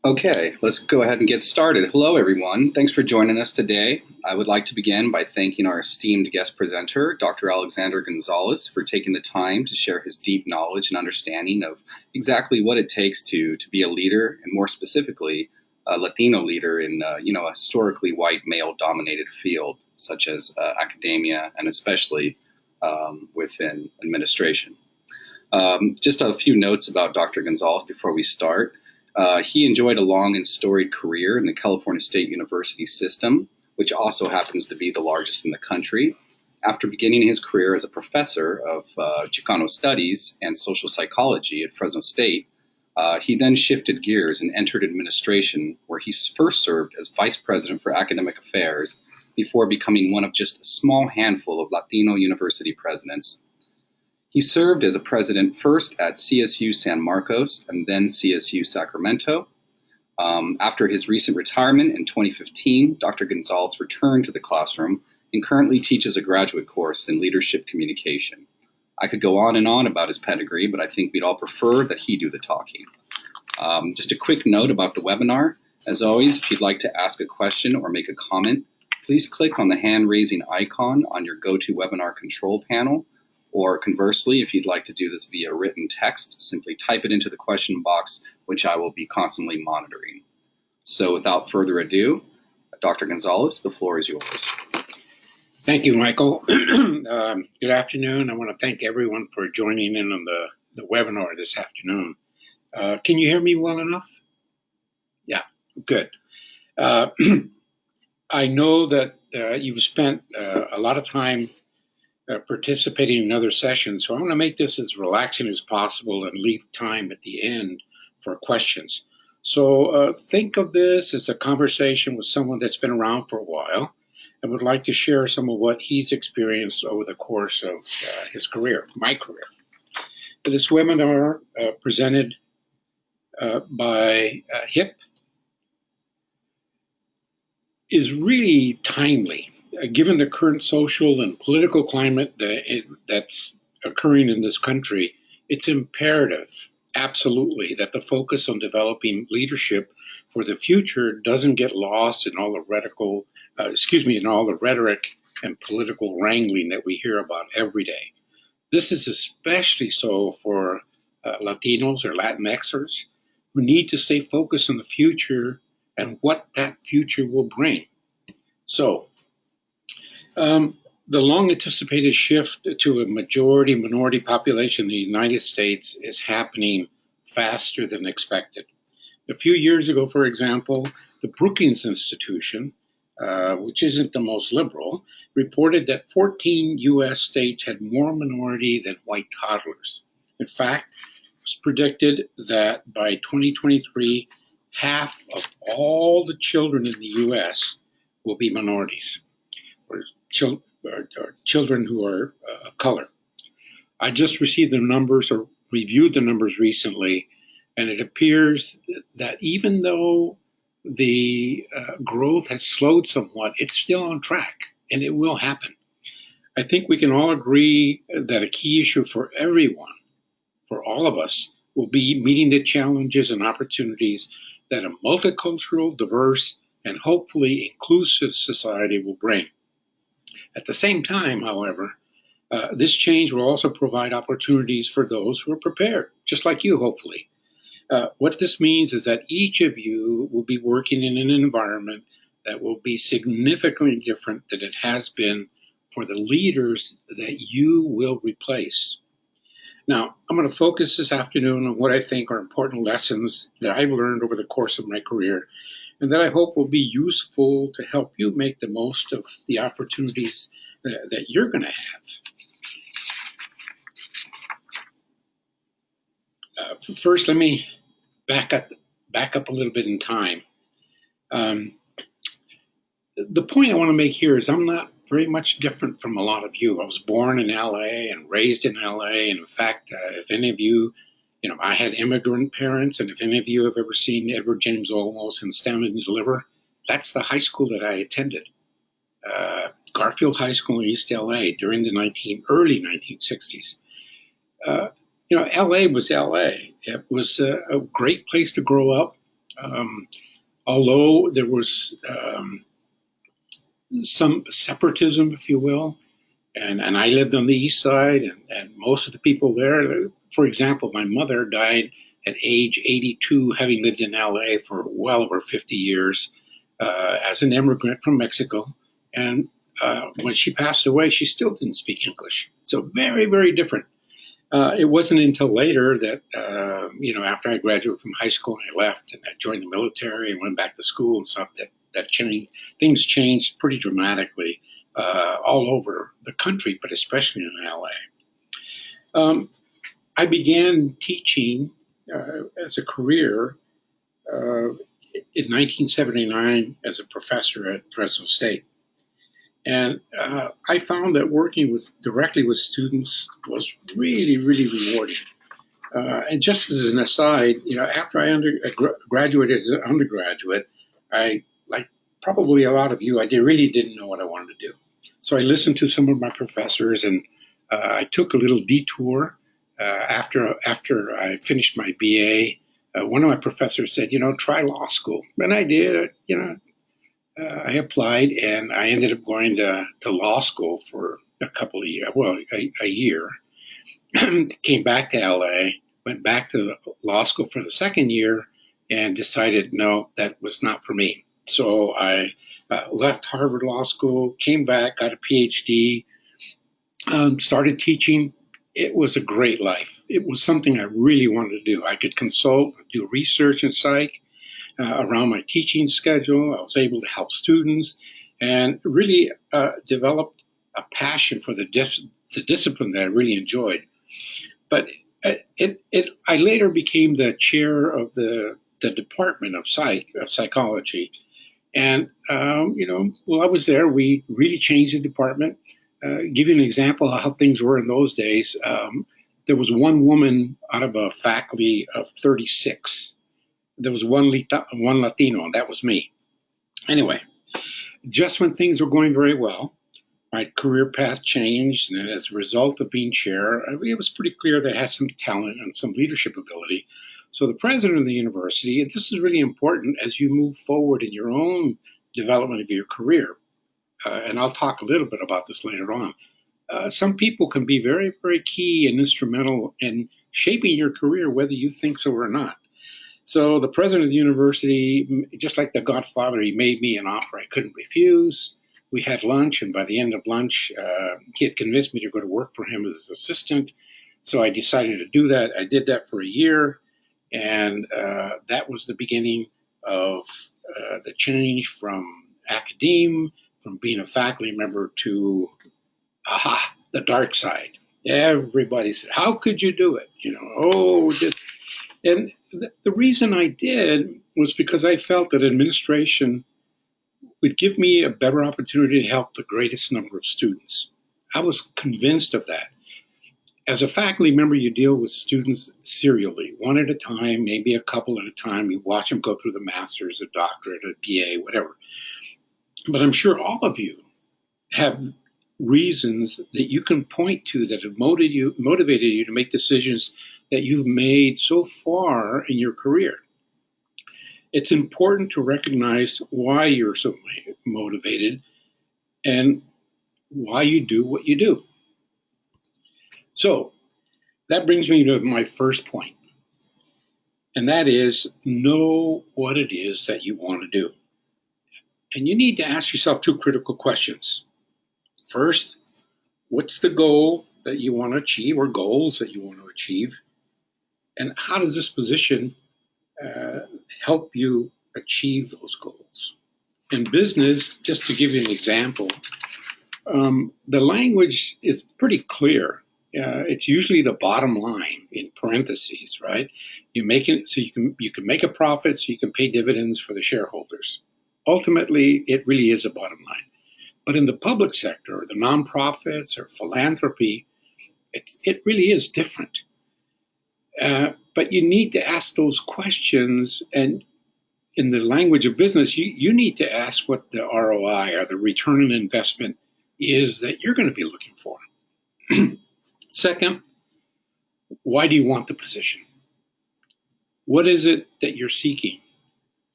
Okay, let's go ahead and get started. Hello, everyone. Thanks for joining us today. I would like to begin by thanking our esteemed guest presenter, Dr. Alexander Gonzalez, for taking the time to share his deep knowledge and understanding of exactly what it takes to be a leader, and more specifically, a Latino leader in a historically white male-dominated field such as academia and especially within administration. Just a few notes about Dr. Gonzalez before we start. He enjoyed a long and storied career in the California State University system, which also happens to be the largest in the country. After beginning his career as a professor of Chicano studies and social psychology at Fresno State, he then shifted gears and entered administration, where he first served as vice president for academic affairs before becoming one of just a small handful of Latino university presidents. He served as a president first at CSU San Marcos and then CSU Sacramento. After his recent retirement in 2015, Dr. Gonzalez returned to the classroom and currently teaches a graduate course in leadership communication. I could go on and on about his pedigree, but I think we'd all prefer that he do the talking. Just a quick note about the webinar. As always, if you'd like to ask a question or make a comment, please click on the hand-raising icon on your GoToWebinar control panel. Or conversely, if you'd like to do this via written text, simply type it into the question box, which I will be constantly monitoring. So without further ado, Dr. Gonzalez, the floor is yours. Thank you, Michael. Good afternoon. I want to thank everyone for joining in on the webinar this afternoon. Can you hear me well enough? Yeah, good. I know that you've spent a lot of time participating in other sessions, so I want to make this as relaxing as possible and leave time at the end for questions. So think of this as a conversation with someone that's been around for a while and would like to share some of what he's experienced over the course of his career, my career. This webinar presented by HIP is really timely. Given the current social and political climate that's occurring in this country, it's imperative, absolutely, that the focus on developing leadership for the future doesn't get lost in all the rhetoric and political wrangling that we hear about every day. This is especially so for Latinos or Latinxers who need to stay focused on the future and what that future will bring. So, the long-anticipated shift to a majority-minority population in the United States is happening faster than expected. A few years ago, for example, the Brookings Institution, which isn't the most liberal, reported that 14 U.S. states had more minority than white toddlers. In fact, it was predicted that by 2023, half of all the children in the U.S. will be minorities, or children who are of color. I just received the numbers or reviewed the numbers recently, and it appears that even though the growth has slowed somewhat, it's still on track, and it will happen. I think we can all agree that a key issue for everyone, for all of us, will be meeting the challenges and opportunities that a multicultural, diverse, and hopefully inclusive society will bring. At the same time, however, this change will also provide opportunities for those who are prepared, just like you, hopefully. What this means is that each of you will be working in an environment that will be significantly different than it has been for the leaders that you will replace. Now, I'm going to focus this afternoon on what I think are important lessons that I've learned over the course of my career, and that I hope will be useful to help you make the most of the opportunities that you're going to have. First, let me back up a little bit in time. The point I want to make here is I'm not very much different from a lot of you. I was born in LA and raised in LA, and in fact, if any of you, I had immigrant parents, and if any of you have ever seen Edward James Olmos and Stand and Deliver, that's the high school that I attended. Garfield High School in East LA during the early 1960s. LA was LA. It was a great place to grow up. Um, Although there was some separatism, if you will, and I lived on the east side, and most of the people there, for example, my mother died at age 82, having lived in LA for well over 50 years as an immigrant from Mexico. And when she passed away, she still didn't speak English. So very, very different. It wasn't until later that, after I graduated from high school and I left and I joined the military and went back to school and stuff, that changed, things changed pretty dramatically all over the country, but especially in LA. I began teaching as a career in 1979 as a professor at Fresno State. And I found that working directly with students was really, really rewarding. And just as an aside, after I graduated as an undergraduate, like probably a lot of you, really didn't know what I wanted to do. So I listened to some of my professors, and I took a little detour after I finished my BA. One of my professors said, try law school, and I did. I applied, and I ended up going to law school for a couple of years. Well, a year. Came back to LA, went back to law school for the second year, and decided no, that was not for me. So I left Harvard Law School, came back, got a PhD, started teaching. It was a great life. It was something I really wanted to do. I could consult, do research in psych around my teaching schedule. I was able to help students and really developed a passion for the discipline that I really enjoyed. But I later became the chair of the department of psychology, and while I was there, we really changed the department. Give you an example of how things were in those days. There was one woman out of a faculty of 36. There was one Latino, and that was me. Anyway, just when things were going very well, my career path changed, and as a result of being chair, it was pretty clear that I had some talent and some leadership ability. So the president of the university, and this is really important as you move forward in your own development of your career, and I'll talk a little bit about this later on. Some people can be very, very key and instrumental in shaping your career, whether you think so or not. So the president of the university, just like the Godfather, he made me an offer I couldn't refuse. We had lunch, and by the end of lunch, he had convinced me to go to work for him as his assistant. So I decided to do that. I did that for a year, and that was the beginning of the change from academe, from being a faculty member to, the dark side. Everybody said, "How could you do it?" And the reason I did was because I felt that administration would give me a better opportunity to help the greatest number of students. I was convinced of that. As a faculty member, you deal with students serially, one at a time, maybe a couple at a time. You watch them go through the master's, a doctorate, a BA, whatever. But I'm sure all of you have reasons that you can point to that have motivated you to make decisions that you've made so far in your career. It's important to recognize why you're so motivated and why you do what you do. So that brings me to my first point, and that is know what it is that you want to do. And you need to ask yourself two critical questions. First, what's the goal that you want to achieve or goals that you want to achieve? And how does this position help you achieve those goals? In business, just to give you an example, the language is pretty clear. It's usually the bottom line in parentheses, right? You make it so you can make a profit, so you can pay dividends for the shareholders. Ultimately, it really is a bottom line. But in the public sector, or the nonprofits, or philanthropy, it really is different. But you need to ask those questions, and in the language of business, you need to ask what the ROI, or the return on investment, is that you're going to be looking for. Second, Why do you want the position? What is it that you're seeking?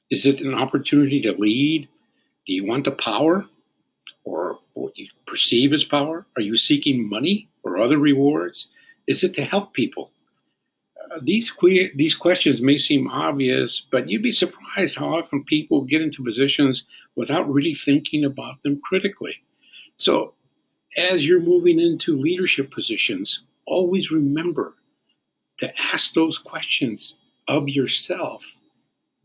Is it an opportunity to lead? Do you want the power or what you perceive as power? Are you seeking money or other rewards? Is it to help people? These questions may seem obvious, but you'd be surprised how often people get into positions without really thinking about them critically. So, as you're moving into leadership positions, always remember to ask those questions of yourself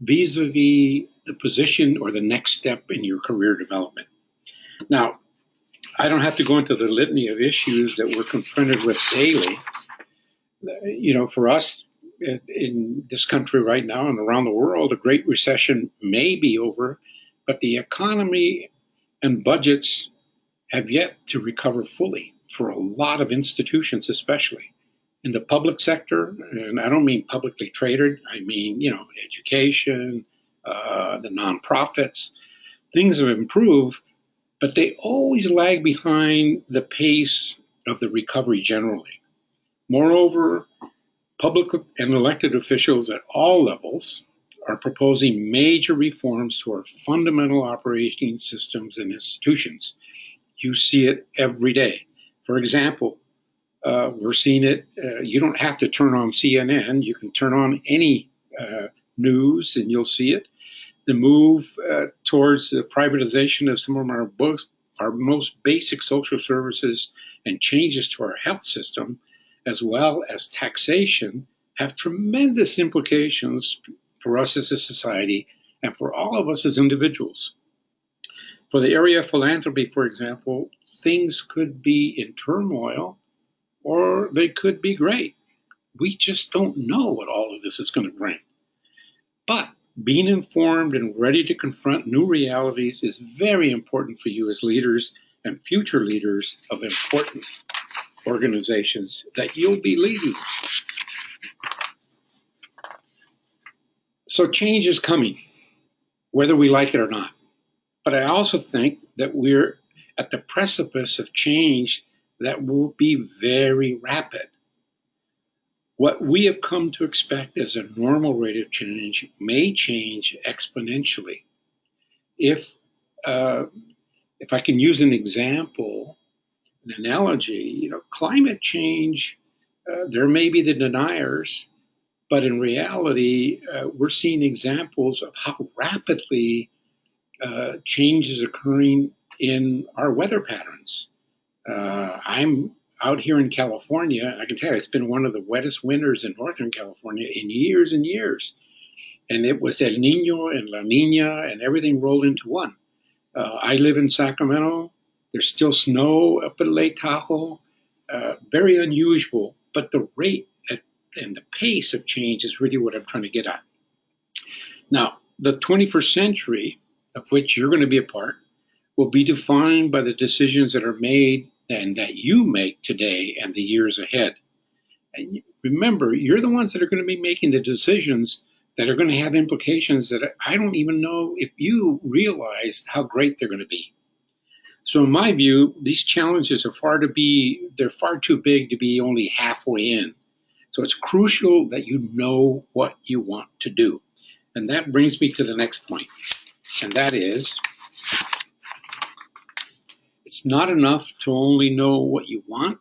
vis-a-vis the position or the next step in your career development. Now, I don't have to go into the litany of issues that we're confronted with daily. For us in this country right now and around the world, the Great Recession may be over, but the economy and budgets have yet to recover fully for a lot of institutions, especially in the public sector. And I don't mean publicly traded, I mean, education, the nonprofits. Things have improved, but they always lag behind the pace of the recovery generally. Moreover, public and elected officials at all levels are proposing major reforms to our fundamental operating systems and institutions. You see it every day. For example, we're seeing it, you don't have to turn on CNN, you can turn on any news and you'll see it. The move towards the privatization of some of our most basic social services and changes to our health system, as well as taxation, have tremendous implications for us as a society and for all of us as individuals. For the area of philanthropy, for example, things could be in turmoil or they could be great. We just don't know what all of this is going to bring. But being informed and ready to confront new realities is very important for you as leaders and future leaders of important organizations that you'll be leading. So change is coming, whether we like it or not. But I also think that we're at the precipice of change that will be very rapid. What we have come to expect as a normal rate of change may change exponentially. If I can use an example, an analogy, climate change, there may be the deniers, but in reality, we're seeing examples of how rapidly change is occurring in our weather patterns. I'm out here in California. I can tell you it's been one of the wettest winters in Northern California in years and years. And it was El Nino and La Nina and everything rolled into one. I live in Sacramento. There's still snow up at Lake Tahoe. Very unusual, but the rate and the pace of change is really what I'm trying to get at. Now, the 21st century, of which you're going to be a part, will be defined by the decisions that are made and that you make today and the years ahead. And remember, you're the ones that are going to be making the decisions that are going to have implications that I don't even know if you realized how great they're going to be. So in my view, these challenges are far too big to be only halfway in. So it's crucial that you know what you want to do. And that brings me to the next point. And that is, it's not enough to only know what you want,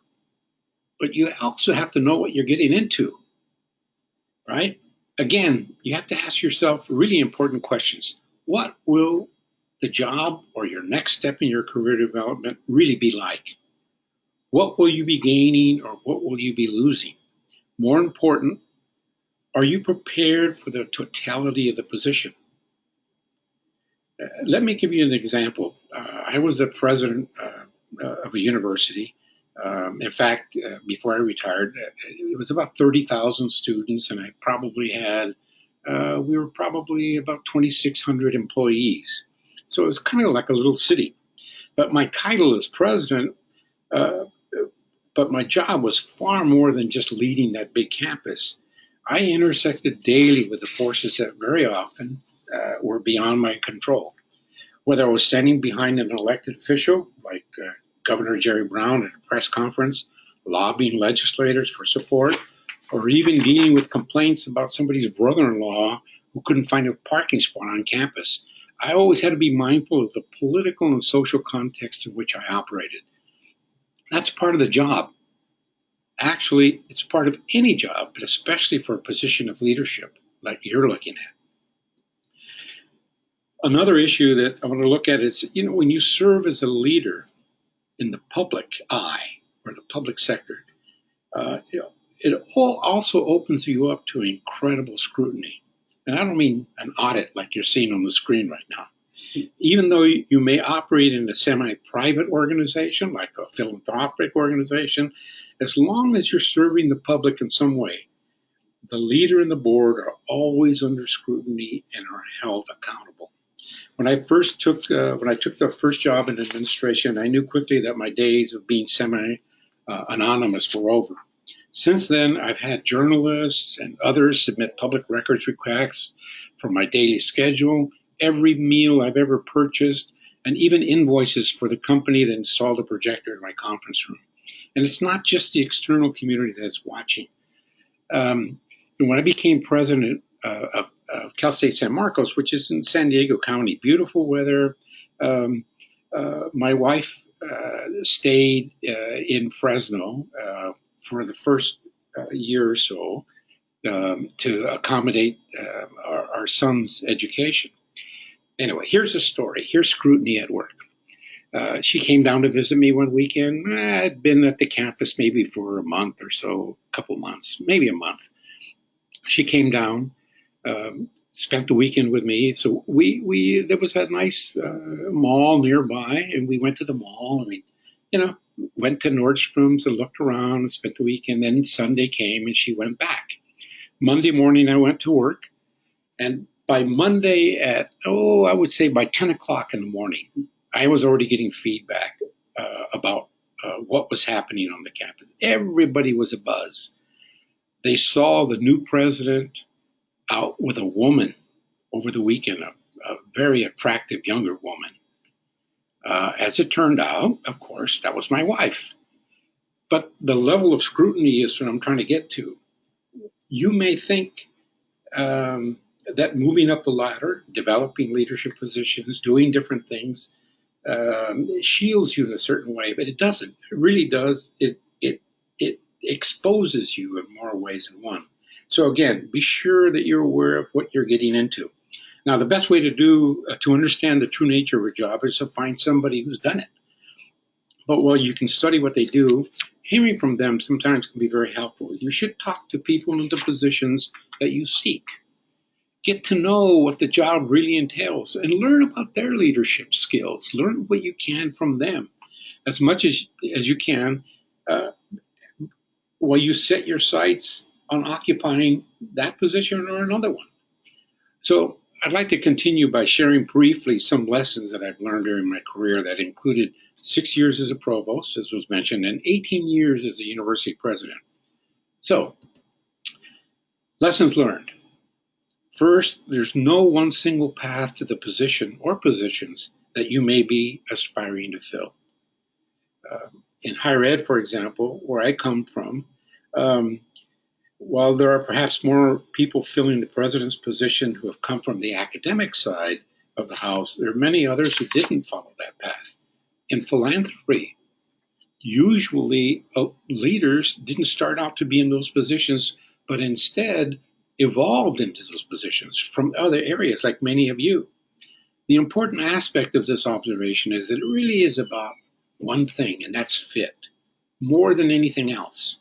but you also have to know what you're getting into, right? Again, you have to ask yourself really important questions. What will the job or your next step in your career development really be like? What will you be gaining or what will you be losing? More important, are you prepared for the totality of the position? Let me give you an example. I was the president of a university. In fact, before I retired, it was about 30,000 students, and I probably had, we were probably about 2,600 employees. So it was kind of like a little city. But my title as president, but my job was far more than just leading that big campus. I intersected daily with the forces that very often were beyond my control. Whether I was standing behind an elected official, like Governor Jerry Brown at a press conference, lobbying legislators for support, or even dealing with complaints about somebody's brother-in-law who couldn't find a parking spot on campus. I always had to be mindful of the political and social context in which I operated. That's part of the job. Actually, it's part of any job, but especially for a position of leadership like you're looking at. Another issue that I want to look at is, when you serve as a leader in the public eye or the public sector, it all also opens you up to incredible scrutiny. And I don't mean an audit like you're seeing on the screen right now. Even though you may operate in a semi-private organization, like a philanthropic organization, as long as you're serving the public in some way, the leader and the board are always under scrutiny and are held accountable. When I took the first job in administration, I knew quickly that my days of being semi-anonymous were over. Since then, I've had journalists and others submit public records requests for my daily schedule, every meal I've ever purchased, and even invoices for the company that installed a projector in my conference room. And it's not just the external community that's watching. When I became president of Cal State San Marcos, which is in San Diego County, beautiful weather, my wife stayed in Fresno for the first year or so to accommodate our son's education. Anyway, here's a story. Here's scrutiny at work. She came down to visit me one weekend. I'd been at the campus maybe for a month or so, a couple months, maybe a month. She came down, spent the weekend with me. So there was a nice mall nearby, and we went to the mall, and we, went to Nordstrom's and looked around and spent the weekend. Then Sunday came, and she went back. Monday morning, I went to work, and by Monday at, I would say by 10 o'clock in the morning, I was already getting feedback about what was happening on the campus. Everybody was abuzz. They saw the new president out with a woman over the weekend, a very attractive younger woman. As it turned out, of course, that was my wife. But the level of scrutiny is what I'm trying to get to. You may think that moving up the ladder, developing leadership positions, doing different things, shields you in a certain way, but it doesn't. It really does. It exposes you in more ways than one. So again, be sure that you're aware of what you're getting into. Now, the best way to understand the true nature of a job is to find somebody who's done it. But while you can study what they do, hearing from them sometimes can be very helpful. You should talk to people in the positions that you seek. Get to know what the job really entails and learn about their leadership skills. Learn what you can from them as much as you can while you set your sights on occupying that position or another one. So I'd like to continue by sharing briefly some lessons that I've learned during my career that included 6 years as a provost, as was mentioned, and 18 years as a university president. So, lessons learned. First, there's no one single path to the position or positions that you may be aspiring to fill. In higher ed, for example, where I come from, while there are perhaps more people filling the president's position who have come from the academic side of the house, there are many others who didn't follow that path. In philanthropy, usually leaders didn't start out to be in those positions, but instead evolved into those positions from other areas, like many of you. The important aspect of this observation is that it really is about one thing, and that's fit, more than anything else.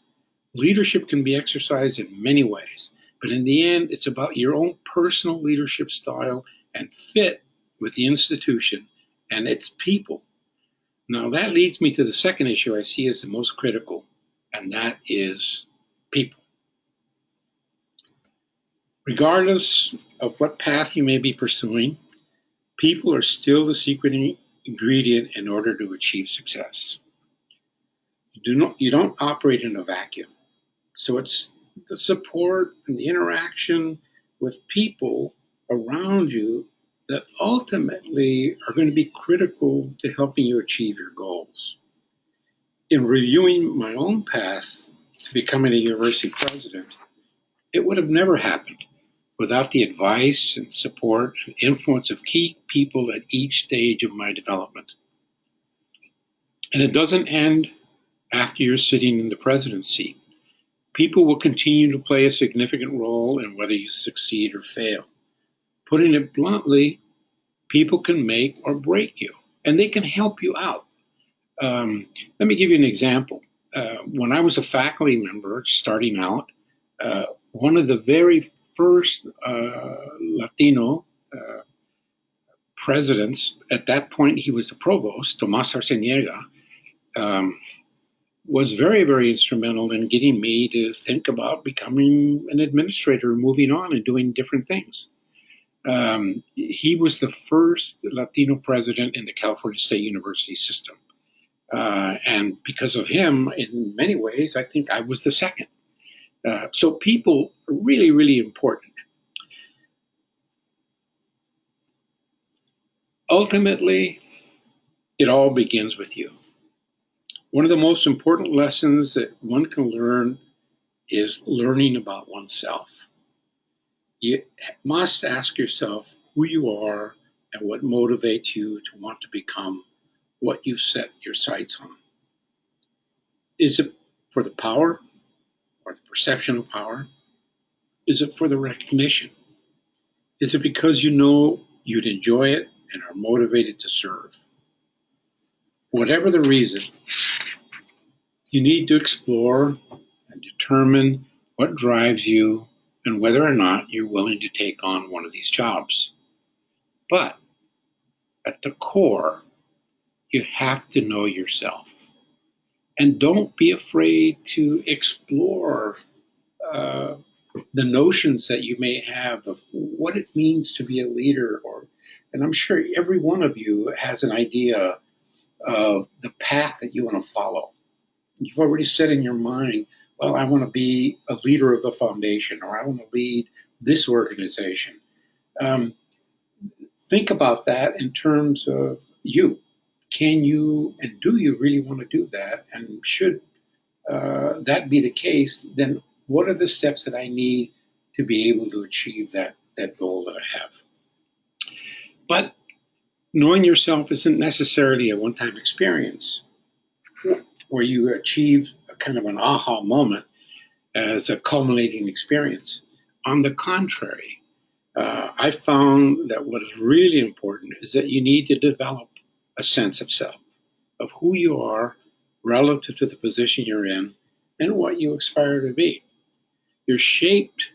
Leadership can be exercised in many ways, but in the end, it's about your own personal leadership style and fit with the institution and its people. Now, that leads me to the second issue I see as the most critical, and that is people. Regardless of what path you may be pursuing, people are still the secret ingredient in order to achieve success. You don't operate in a vacuum. So it's the support and the interaction with people around you that ultimately are going to be critical to helping you achieve your goals. In reviewing my own path, becoming a university president, it would have never happened without the advice and support and influence of key people at each stage of my development. And it doesn't end after you're sitting in the president's seat. People will continue to play a significant role in whether you succeed or fail. Putting it bluntly, people can make or break you, and they can help you out. Let me give you an example. When I was a faculty member starting out, one of the very first Latino presidents, at that point he was the provost, Tomas Arceniega, was very, very instrumental in getting me to think about becoming an administrator, moving on and doing different things. He was the first Latino president in the California State University system. And because of him, in many ways, I think I was the second. So people are really, really important. Ultimately, it all begins with you. One of the most important lessons that one can learn is learning about oneself. You must ask yourself who you are and what motivates you to want to become what you set your sights on. Is it for the power or the perception of power? Is it for the recognition? Is it because you know you'd enjoy it and are motivated to serve? Whatever the reason, you need to explore and determine what drives you and whether or not you're willing to take on one of these jobs. But at the core, you have to know yourself. And don't be afraid to explore the notions that you may have of what it means to be a leader. And I'm sure every one of you has an idea of the path that you want to follow. You've already said in your mind, well, I want to be a leader of a foundation, or I want to lead this organization. Think about that in terms of you. Can you and do you really want to do that? And should that be the case, then what are the steps that I need to be able to achieve that goal that I have? But knowing yourself isn't necessarily a one-time experience where you achieve a kind of an aha moment as a culminating experience. On the contrary, I found that what is really important is that you need to develop a sense of self, of who you are relative to the position you're in and what you aspire to be. You're shaped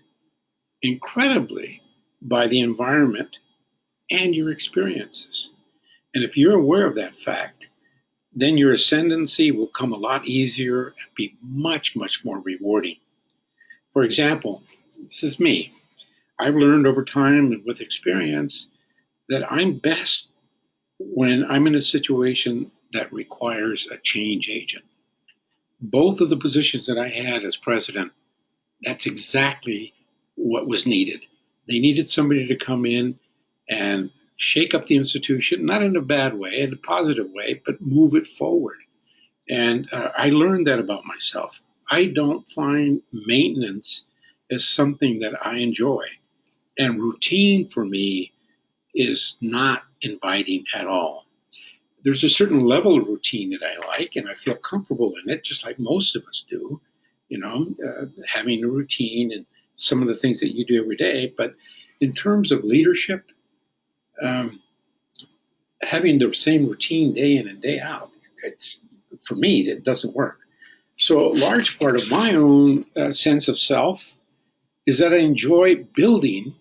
incredibly by the environment and your experiences. And if you're aware of that fact, then your ascendancy will come a lot easier and be much, much more rewarding. For example, this is me. I've learned over time and with experience that I'm best when I'm in a situation that requires a change agent. Both of the positions that I had as president, that's exactly what was needed. They needed somebody to come in and shake up the institution, not in a bad way, in a positive way, but move it forward. And I learned that about myself. I don't find maintenance as something that I enjoy. And routine for me is not inviting at all. There's a certain level of routine that I like, and I feel comfortable in it, just like most of us do, having a routine and some of the things that you do every day. But in terms of leadership, having the same routine day in and day out, for me, it doesn't work. So a large part of my own sense of self is that I enjoy building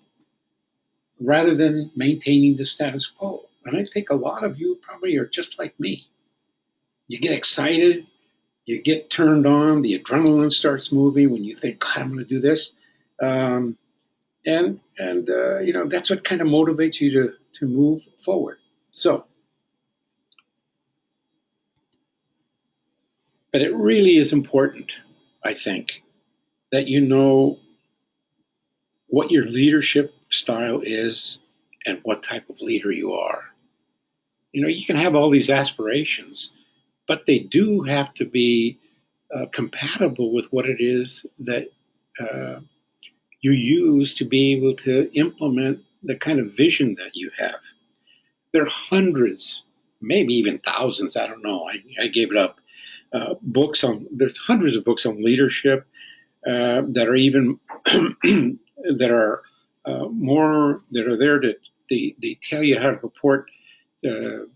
rather than maintaining the status quo. And I think a lot of you probably are just like me. You get excited, you get turned on, the adrenaline starts moving when you think, God, I'm going to do this. That's what kind of motivates you to move forward. So, but it really is important, I think, that you know what your leadership style is and what type of leader you are. You can have all these aspirations, but they do have to be compatible with what it is that you use to be able to implement the kind of vision that you have. There are hundreds, maybe even thousands, I don't know, I gave it up, there's hundreds of books on leadership that are even, that are more, that are there to, they tell you how to purport your,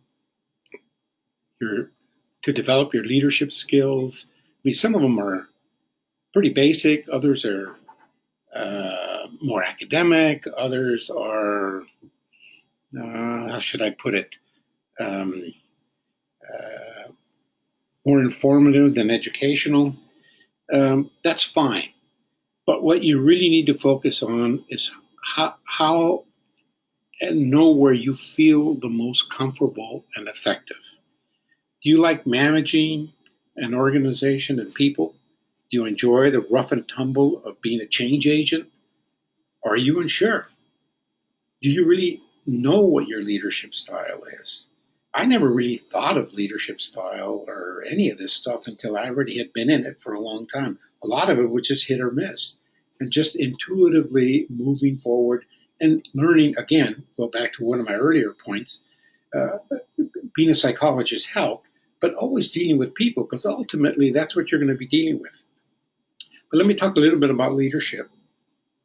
to develop your leadership skills. I mean, some of them are pretty basic, others are more academic, others are, how should I put it, um, more informative than educational. That's fine. But what you really need to focus on is how and know where you feel the most comfortable and effective. Do you like managing an organization and people? Do you enjoy the rough and tumble of being a change agent? Or are you unsure? Do you really know what your leadership style is? I never really thought of leadership style or any of this stuff until I already had been in it for a long time. A lot of it was just hit or miss, and just intuitively moving forward and learning. Again, go back to one of my earlier points, uh, being a psychologist helped, but always dealing with people, because ultimately that's what you're going to be dealing with. But let me talk a little bit about leadership,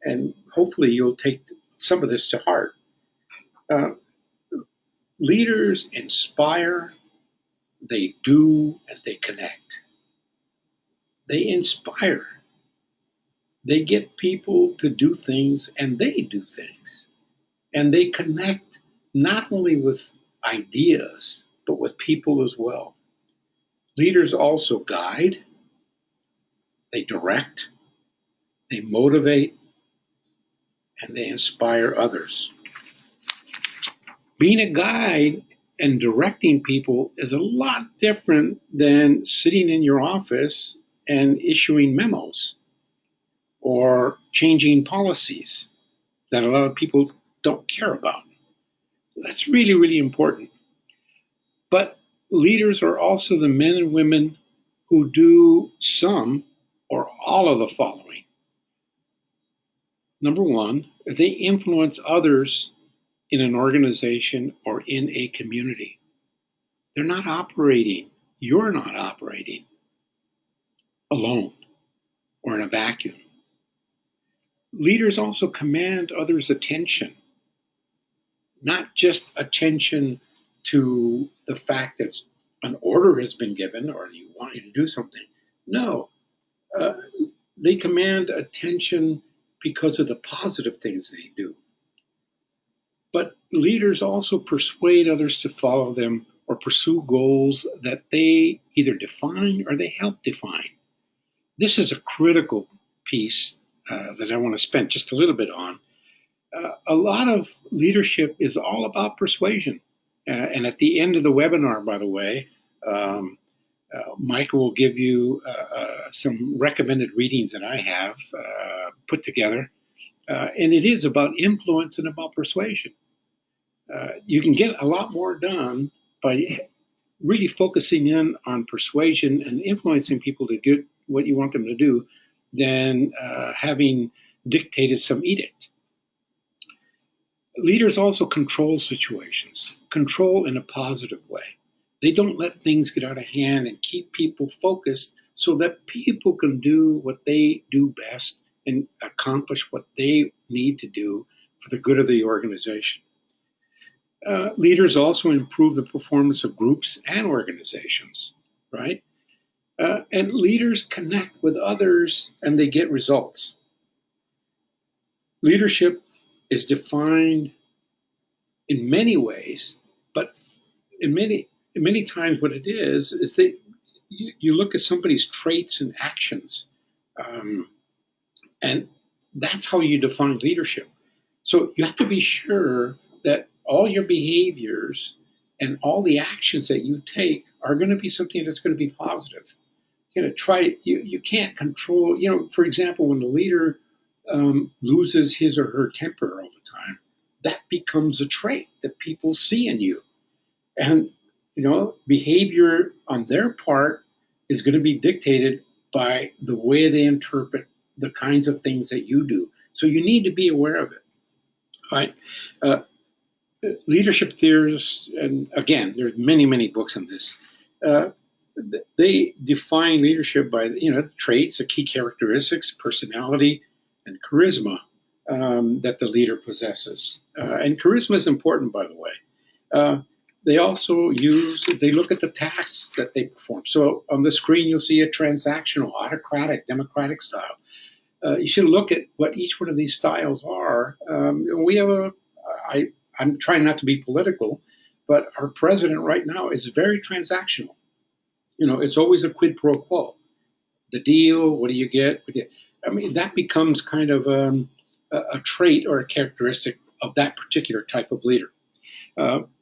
and hopefully you'll take some of this to heart. Uh, Leaders inspire, they do, and they connect. They inspire. They get people to do things, and they do things. And they connect not only with ideas, but with people as well. Leaders also guide, they direct, they motivate, and they inspire others. Being a guide and directing people is a lot different than sitting in your office and issuing memos or changing policies that a lot of people don't care about. So that's really, really important. But leaders are also the men and women who do some or all of the following. Number one, they influence others in an organization or in a community. They're not operating, you're not operating alone or in a vacuum. Leaders also command others' attention, not just attention to the fact that an order has been given or you want you to do something. No, uh, they command attention because of the positive things they do. But leaders also persuade others to follow them or pursue goals that they either define or they help define. This is a critical piece that I want to spend just a little bit on. A lot of leadership is all about persuasion. And at the end of the webinar, by the way, Michael will give you some recommended readings that I have put together. And it is about influence and about persuasion. You can get a lot more done by really focusing in on persuasion and influencing people to get what you want them to do than having dictated some edict. Leaders also control situations, control in a positive way. They don't let things get out of hand and keep people focused so that people can do what they do best and accomplish what they need to do for the good of the organization. Leaders also improve the performance of groups and organizations, right? And leaders connect with others and they get results. Leadership is defined in many ways, but in many times what it is that you look at somebody's traits and actions, and that's how you define leadership. So you have to be sure that all your behaviors and all the actions that you take are going to be something that's going to be positive. You're going to try. You can't control. For example, when the leader loses his or her temper all the time, that becomes a trait that people see in you. And behavior on their part is going to be dictated by the way they interpret the kinds of things that you do. So you need to be aware of it, right? Uh, Leadership theorists, and again, there's many books on this. Uh, they define leadership by traits, the key characteristics, personality, and charisma that the leader possesses. And charisma is important, by the way. Uh, they also they look at the tasks that they perform. So on the screen, you'll see a transactional, autocratic, democratic style. You should look at what each one of these styles are. We have I'm trying not to be political, but our president right now is very transactional. It's always a quid pro quo. The deal, what do you get? I mean, that becomes kind of a trait or a characteristic of that particular type of leader.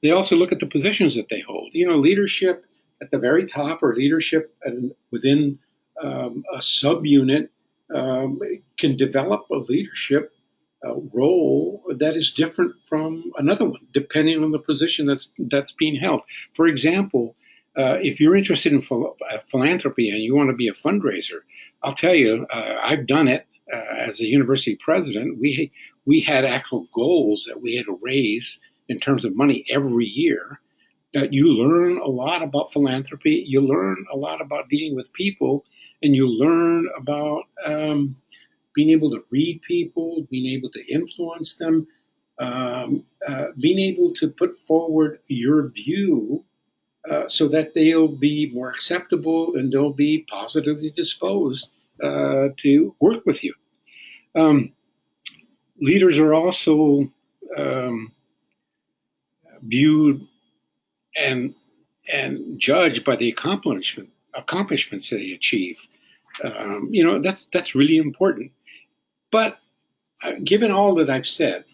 They also look at the positions that they hold. Leadership at the very top or leadership within a subunit can develop a leadership role that is different from another one, depending on the position that's being held. For example, if you're interested in philanthropy and you want to be a fundraiser, I'll tell you, I've done it as a university president. We had actual goals that we had to raise in terms of money every year. You learn a lot about philanthropy. You learn a lot about dealing with people, and you learn about being able to read people, being able to influence them, being able to put forward your view so that they'll be more acceptable and they'll be positively disposed to work with you. Leaders are also viewed and judged by the accomplishments they achieve. That's really important. But given all that I've said,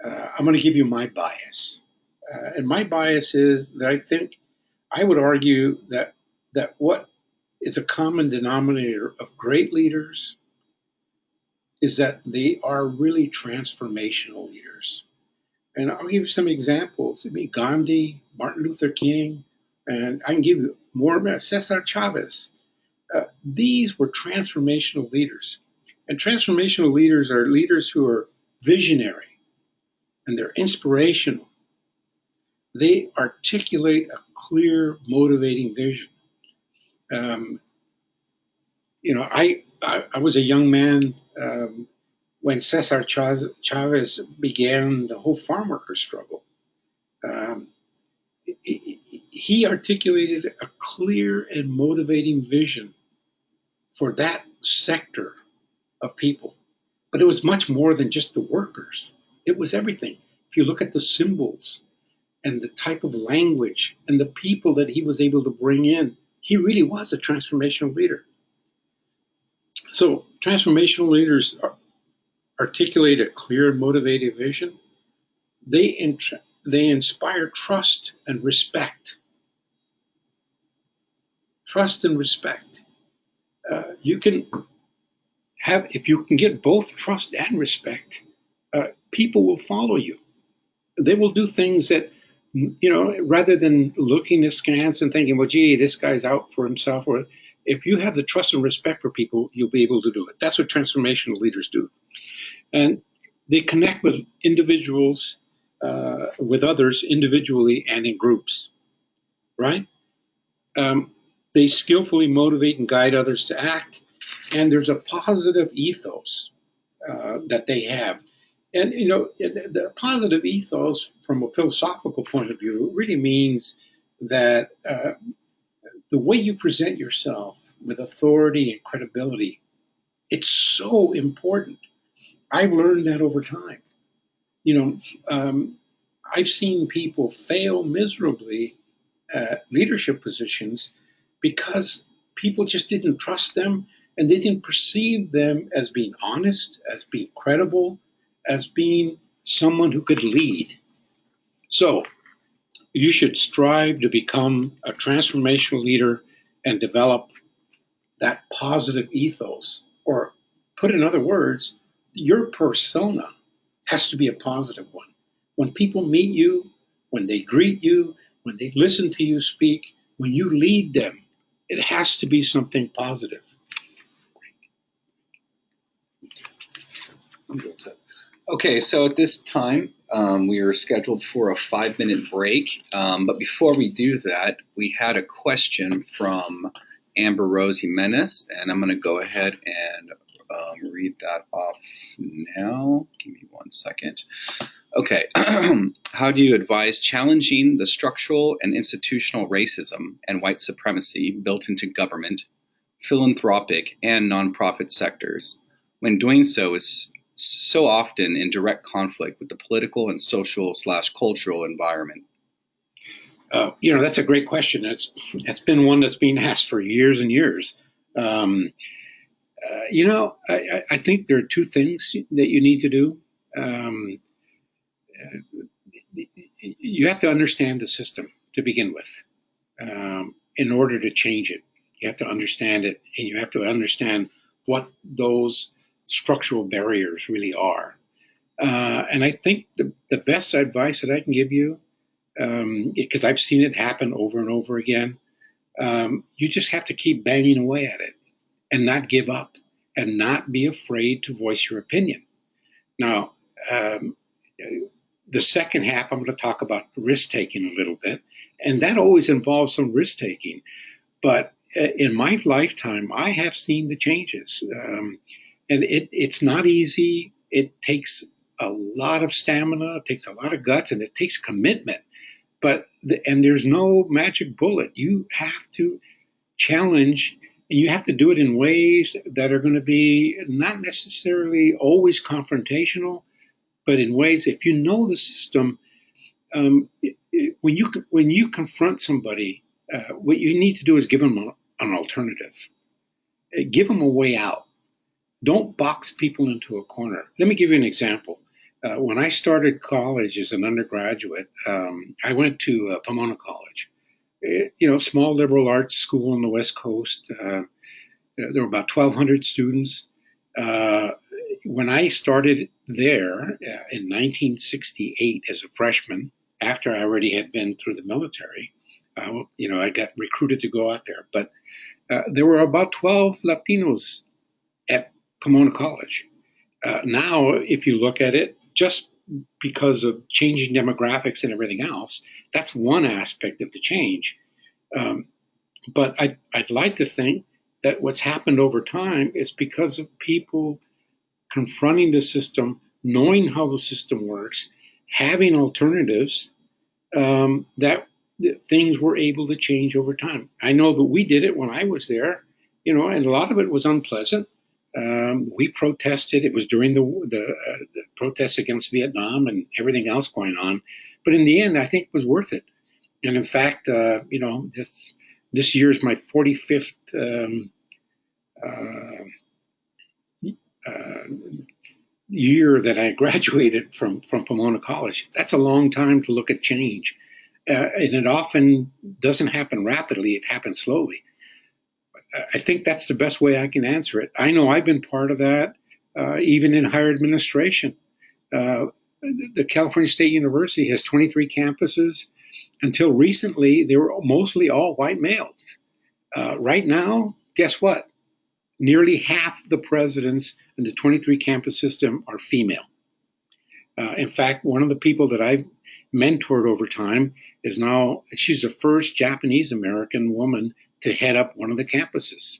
I'm going to give you my bias. And my bias is that I would argue that what is a common denominator of great leaders is that they are really transformational leaders. And I'll give you some examples. I mean, Gandhi, Martin Luther King, and I can give you more, Cesar Chavez. These were transformational leaders. And transformational leaders are leaders who are visionary and they're inspirational. They articulate a clear, motivating vision. I was a young man when Cesar Chavez began the whole farm worker struggle. He articulated a clear and motivating vision for that sector of people. But it was much more than just the workers. It was everything. If you look at the symbols and the type of language and the people that he was able to bring in, he really was a transformational leader. So transformational leaders articulate a clear and motivated vision. They inspire trust and respect. Trust and respect. If you can get both trust and respect, people will follow you. They will do things that, rather than looking askance and thinking, well, gee, this guy's out for himself. Or if you have the trust and respect for people, you'll be able to do it. That's what transformational leaders do. And they connect with individuals, with others individually and in groups, right? They skillfully motivate and guide others to act. And there's a positive ethos that they have. And, the positive ethos from a philosophical point of view really means that the way you present yourself with authority and credibility, it's so important. I've learned that over time. I've seen people fail miserably at leadership positions because people just didn't trust them and they didn't perceive them as being honest, as being credible, as being someone who could lead. So you should strive to become a transformational leader and develop that positive ethos. Or put in other words, your persona has to be a positive one. When people meet you, when they greet you, when they listen to you speak, when you lead them, it has to be something positive. I'm doing so. Okay, so at this time, we are scheduled for a 5-minute break. But before we do that, we had a question from Amber Rose Jimenez, and I'm going to go ahead and read that off now. Give me 1 second. Okay. How do you advise challenging the structural and institutional racism and white supremacy built into government, philanthropic, and nonprofit sectors, when doing so is so often in direct conflict with the political and social/cultural environment? That's a great question. That's been one that's been asked for years and years. I think there are two things that you need to do. Um, you have to understand the system to begin with in order to change it. You have to understand it, and you have to understand what those structural barriers really are. And I think the best advice that I can give you, because I've seen it happen over and over again, you just have to keep banging away at it and not give up and not be afraid to voice your opinion. Now, the second half, I'm going to talk about risk taking a little bit, and that always involves some risk taking. But in my lifetime, I have seen the changes, and it's not easy. It takes a lot of stamina, it takes a lot of guts, and it takes commitment. And there's no magic bullet. You have to challenge, and you have to do it in ways that are going to be not necessarily always confrontational, but in ways, if you know the system, when you confront somebody, what you need to do is give them an alternative, give them a way out. Don't box people into a corner. Let me give you an example. When I started college as an undergraduate, I went to Pomona College, small liberal arts school on the West Coast. There were about 1,200 students. When I started there in 1968 as a freshman, after I already had been through the military, I got recruited to go out there. But there were about 12 Latinos at Pomona College. Now, if you look at it, just because of changing demographics and everything else, that's one aspect of the change. But I'd like to think that what's happened over time is because of people confronting the system, knowing how the system works, having alternatives, that things were able to change over time. I know that we did it when I was there, and a lot of it was unpleasant. We protested. It was during the protests against Vietnam and everything else going on. But in the end, I think it was worth it. And in fact, this year's my 45th year that I graduated from Pomona College. That's a long time to look at change. And it often doesn't happen rapidly. It happens slowly. I think that's the best way I can answer it. I know I've been part of that, even in higher administration. The California State University has 23 campuses. Until recently, they were mostly all white males. Right now, guess what? Nearly half the presidents in the 23 campus system are female. In fact, one of the people that I've mentored over time she's the first Japanese American woman to head up one of the campuses.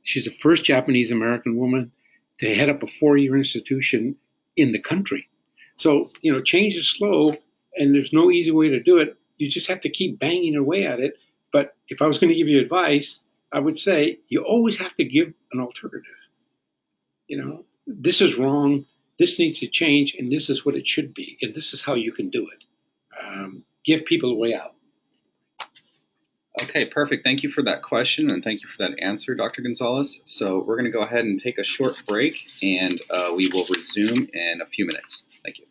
She's the first Japanese American woman to head up a 4-year institution in the country. So, change is slow and there's no easy way to do it. You just have to keep banging away at it. But if I was going to give you advice, I would say you always have to give an alternative. This is wrong, this needs to change, and this is what it should be, and this is how you can do it. Give people a way out. Okay, perfect. Thank you for that question, and thank you for that answer, Dr. Gonzalez. So we're going to go ahead and take a short break, and we will resume in a few minutes. Thank you.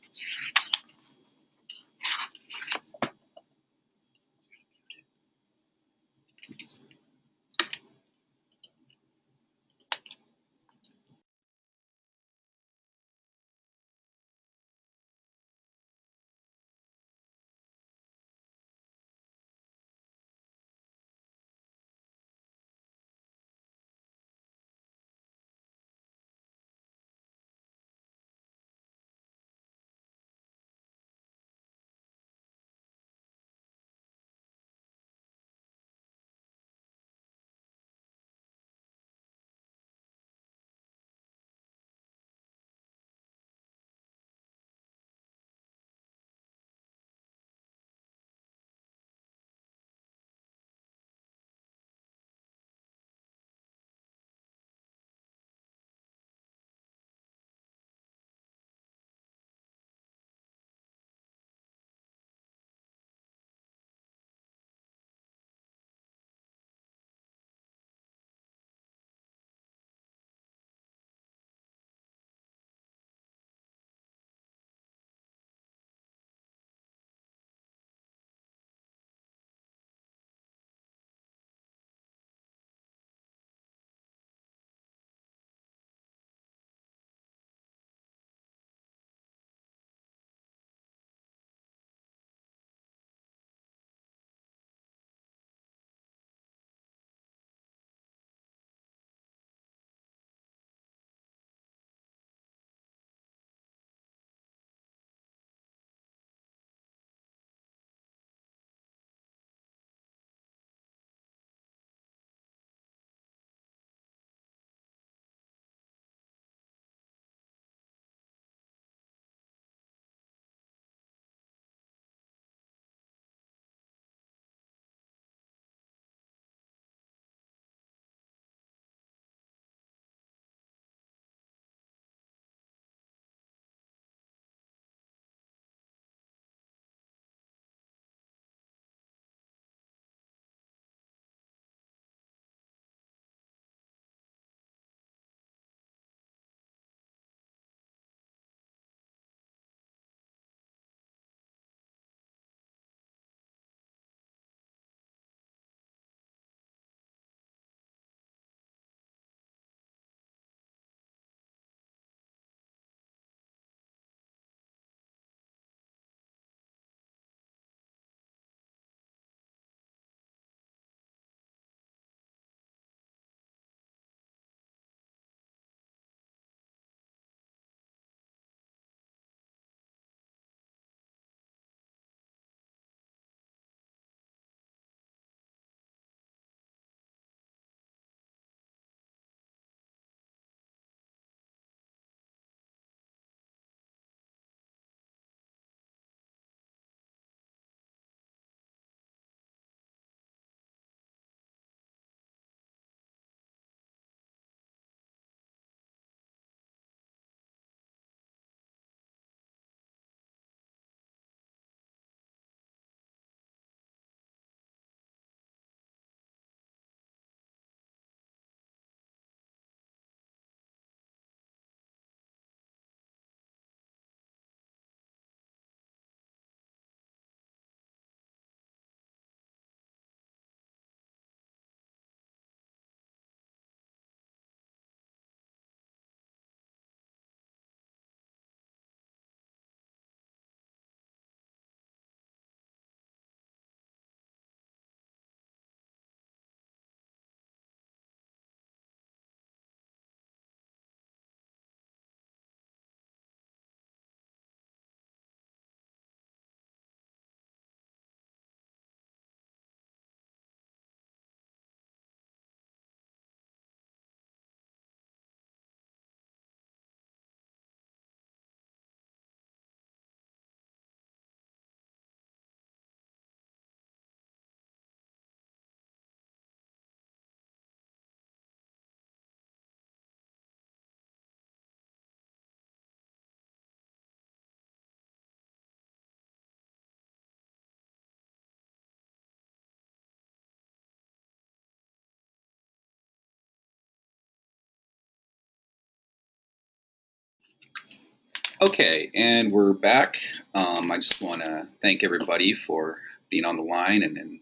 Okay, and we're back. I just want to thank everybody for being on the line and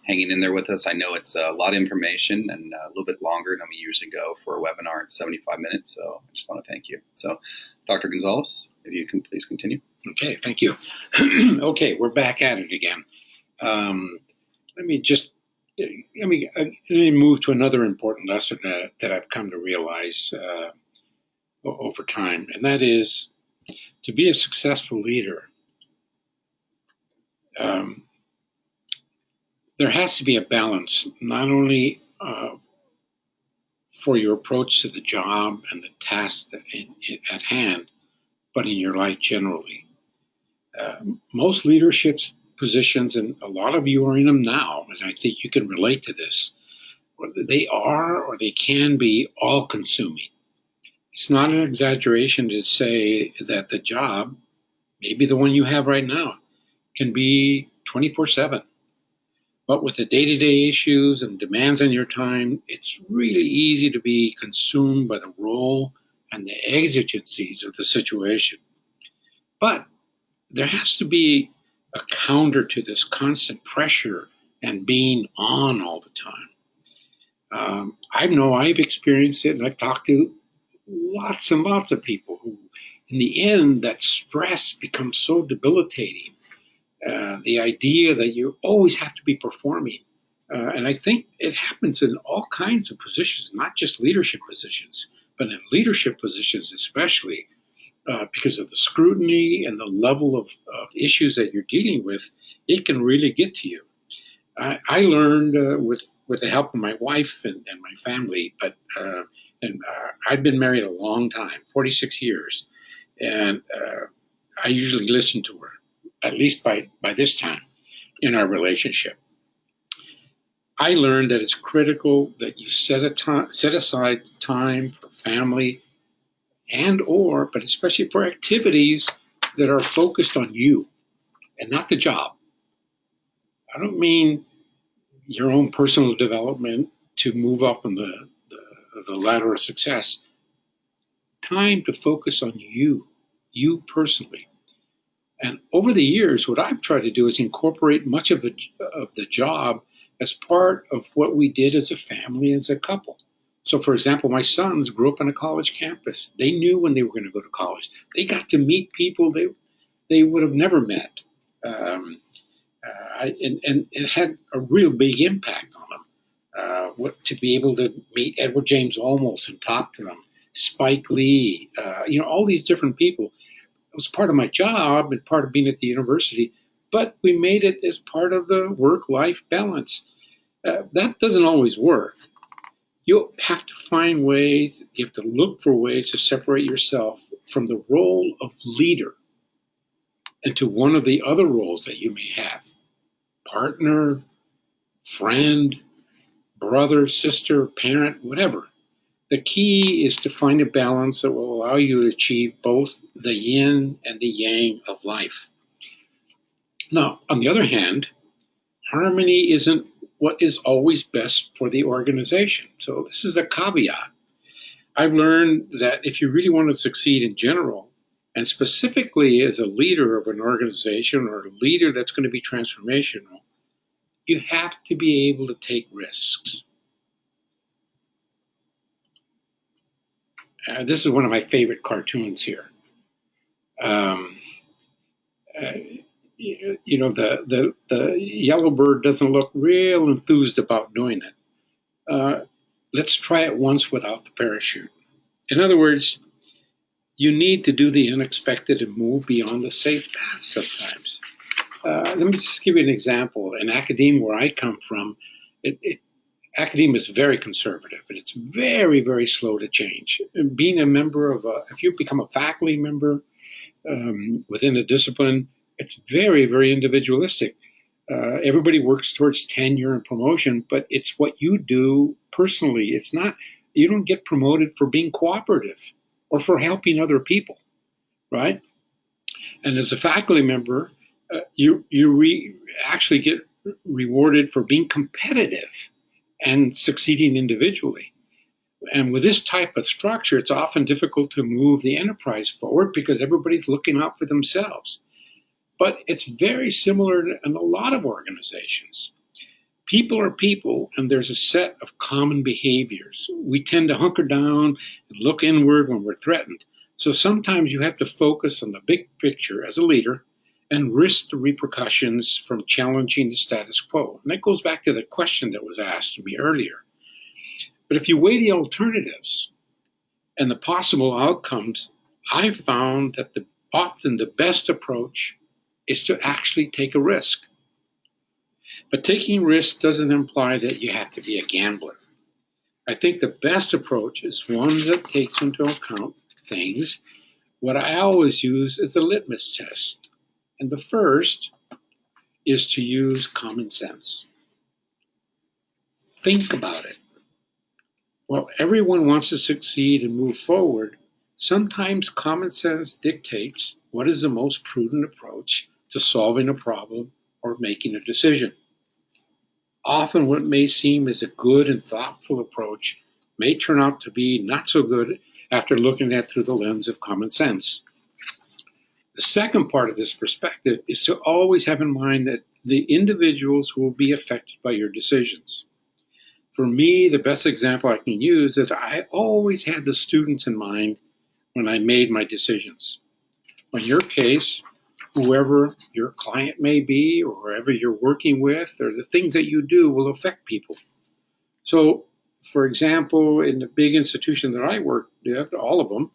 hanging in there with us. I know it's a lot of information and a little bit longer than we usually go for a webinar. It's 75 minutes, so I just want to thank you. So, Dr. Gonzalez, if you can please continue. Okay, thank you. Okay, we're back at it again. Let me move to another important lesson that I've come to realize over time, and that is to be a successful leader. There has to be a balance, not only for your approach to the job and the task at hand, but in your life generally. Most leadership positions, and a lot of you are in them now, and I think you can relate to this, they are or they can be all consuming. It's not an exaggeration to say that the job, maybe the one you have right now, can be 24/7. But with the day-to-day issues and demands on your time, it's really easy to be consumed by the role and the exigencies of the situation. But there has to be a counter to this constant pressure and being on all the time. I know I've experienced it, and I've talked to lots and lots of people who, in the end, that stress becomes so debilitating. The idea that you always have to be performing. And I think it happens in all kinds of positions, not just leadership positions, but in leadership positions especially, because of the scrutiny and the level of issues that you're dealing with, it can really get to you. I learned with the help of my wife and my family, I've been married a long time, 46 years, and I usually listen to her, at least by this time in our relationship. I learned that it's critical that you set aside time for family but especially for activities that are focused on you and not the job. I don't mean your own personal development to move up on the ladder of success. Time to focus on you personally. And over the years, what I've tried to do is incorporate much of the job as part of what we did as a family, as a couple. So, for example, my sons grew up on a college campus. They knew when they were going to go to college. They got to meet people they would have never met. And it had a real big impact on them. To be able to meet Edward James Olmos and talk to them, Spike Lee, all these different people. It was part of my job and part of being at the university, but we made it as part of the work-life balance. That doesn't always work. You have to find ways, you have to look for ways to separate yourself from the role of leader into one of the other roles that you may have. Partner, friend, brother, sister, parent, whatever. The key is to find a balance that will allow you to achieve both the yin and the yang of life. Now, on the other hand, harmony isn't what is always best for the organization. So this is a caveat. I've learned that if you really want to succeed in general, and specifically as a leader of an organization or a leader that's going to be transformational, you have to be able to take risks. This is one of my favorite cartoons here. The yellow bird doesn't look real enthused about doing it. Let's try it once without the parachute. In other words, you need to do the unexpected and move beyond the safe path sometimes. Let me just give you an example. In academia, where I come from, academia is very conservative, and it's very, very slow to change. And being a member if you become a faculty member within a discipline, it's very, very individualistic. Everybody works towards tenure and promotion, but it's what you do personally. It's not, you don't get promoted for being cooperative or for helping other people, right? And as a faculty member, you actually get rewarded for being competitive and succeeding individually. And with this type of structure, it's often difficult to move the enterprise forward because everybody's looking out for themselves. But it's very similar in a lot of organizations. People are people, and there's a set of common behaviors. We tend to hunker down and look inward when we're threatened. So sometimes you have to focus on the big picture as a leader and risk the repercussions from challenging the status quo. And that goes back to the question that was asked of me earlier. But if you weigh the alternatives and the possible outcomes, I've found that often the best approach is to actually take a risk. But taking risks doesn't imply that you have to be a gambler. I think the best approach is one that takes into account things. What I always use is the Litmus Test. And the first is to use common sense. Think about it. While everyone wants to succeed and move forward, sometimes common sense dictates what is the most prudent approach to solving a problem or making a decision. Often what may seem as a good and thoughtful approach may turn out to be not so good after looking at it through the lens of common sense. The second part of this perspective is to always have in mind that the individuals who will be affected by your decisions. For me, the best example I can use is I always had the students in mind when I made my decisions. In your case, whoever your client may be or whoever you're working with or the things that you do will affect people. So, for example, in the big institution that I work with, all of them,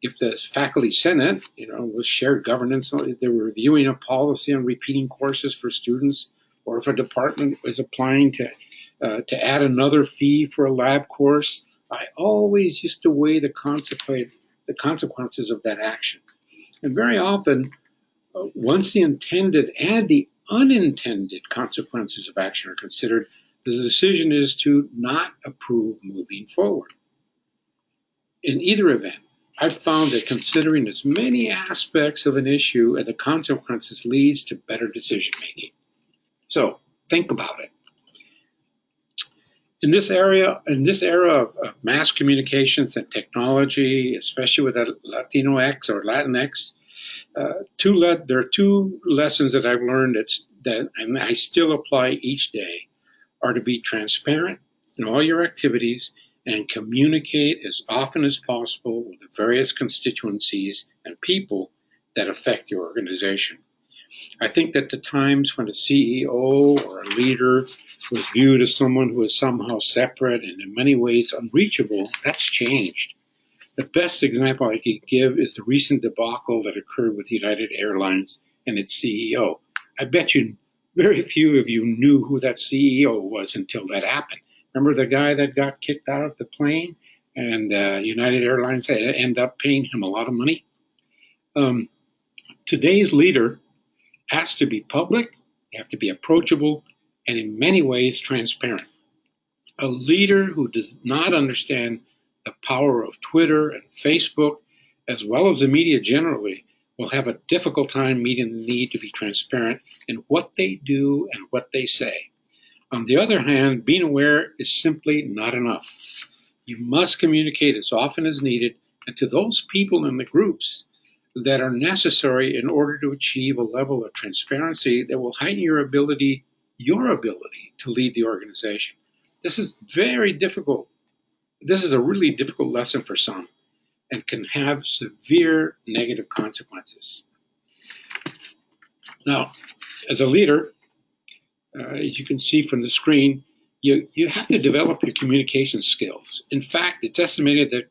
if the faculty senate, with shared governance, they were reviewing a policy on repeating courses for students, or if a department was applying to add another fee for a lab course, I always used to weigh the consequences of that action. And very often, once the intended and the unintended consequences of action are considered, the decision is to not approve moving forward. In either event, I've found that considering as many aspects of an issue and the consequences leads to better decision making. So think about it. In this era of mass communications and technology, especially with Latino X or Latinx, there are two lessons that I've learned and I still apply each day, are to be transparent in all your activities and communicate as often as possible with the various constituencies and people that affect your organization. I think that the times when a CEO or a leader was viewed as someone who is somehow separate and in many ways unreachable, that's changed. The best example I could give is the recent debacle that occurred with United Airlines and its CEO. I bet you very few of you knew who that CEO was until that happened. Remember the guy that got kicked out of the plane and United Airlines had to end up paying him a lot of money? Today's leader has to be public, they have to be approachable, and in many ways transparent. A leader who does not understand the power of Twitter and Facebook, as well as the media generally, will have a difficult time meeting the need to be transparent in what they do and what they say. On the other hand, being aware is simply not enough. You must communicate as often as needed and to those people in the groups that are necessary in order to achieve a level of transparency that will heighten your ability to lead the organization. This is very difficult. This is a really difficult lesson for some and can have severe negative consequences. Now, as a leader, as you can see from the screen, you have to develop your communication skills. In fact, it's estimated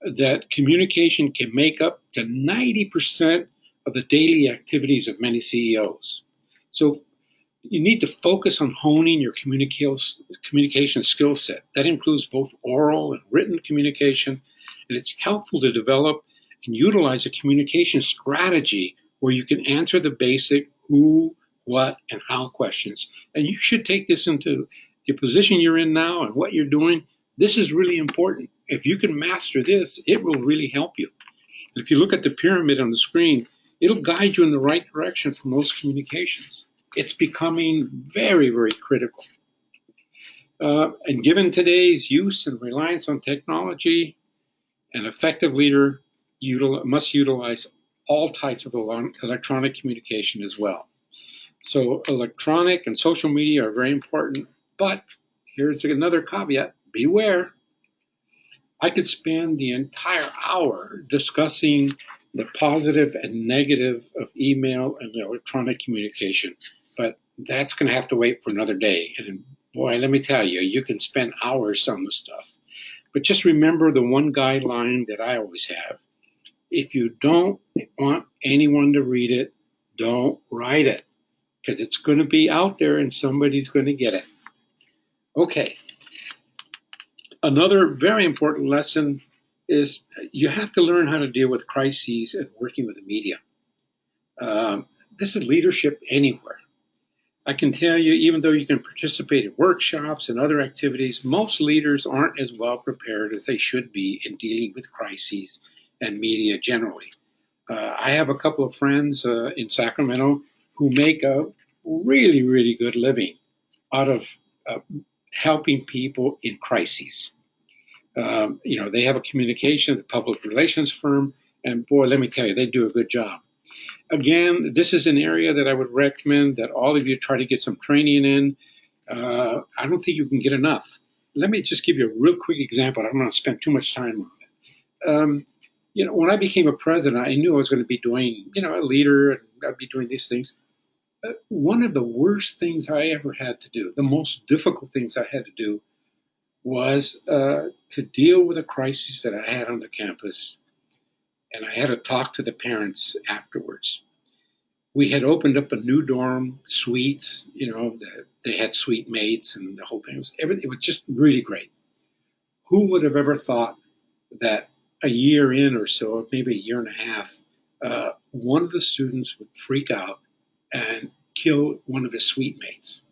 that communication can make up to 90% of the daily activities of many CEOs. So you need to focus on honing your communication skill set. That includes both oral and written communication, and it's helpful to develop and utilize a communication strategy where you can answer the basic who, what, and how questions. And you should take this into the position you're in now and what you're doing. This is really important. If you can master this, it will really help you. And if you look at the pyramid on the screen, it'll guide you in the right direction for most communications. It's becoming very, very critical. And given today's use and reliance on technology, an effective leader must utilize all types of electronic communication as well. So electronic and social media are very important, but here's another caveat: beware. I could spend the entire hour discussing the positive and negative of email and electronic communication, but that's going to have to wait for another day. And boy, let me tell you, you can spend hours on the stuff. But just remember the one guideline that I always have. If you don't want anyone to read it, don't write it, because it's going to be out there and somebody's going to get it. Okay. Another very important lesson is you have to learn how to deal with crises and working with the media. This is leadership anywhere. I can tell you, even though you can participate in workshops and other activities, most leaders aren't as well prepared as they should be in dealing with crises and media generally. I have a couple of friends in Sacramento who make a really, really good living out of helping people in crises. They have a communication, a public relations firm, and boy, let me tell you, they do a good job. Again, this is an area that I would recommend that all of you try to get some training in. I don't think you can get enough. Let me just give you a real quick example. I don't want to spend too much time on it. When I became a president, I knew I was going to be doing, a leader, and I'd be doing these things. One of the worst things I ever had to do, the most difficult things I had to do, was to deal with a crisis that I had on the campus, and I had to talk to the parents afterwards. We had opened up a new dorm, suites, they had suite mates and the whole thing. It was just really great. Who would have ever thought that a year in or so, maybe a year and a half, one of the students would freak out and kill one of his suite mates?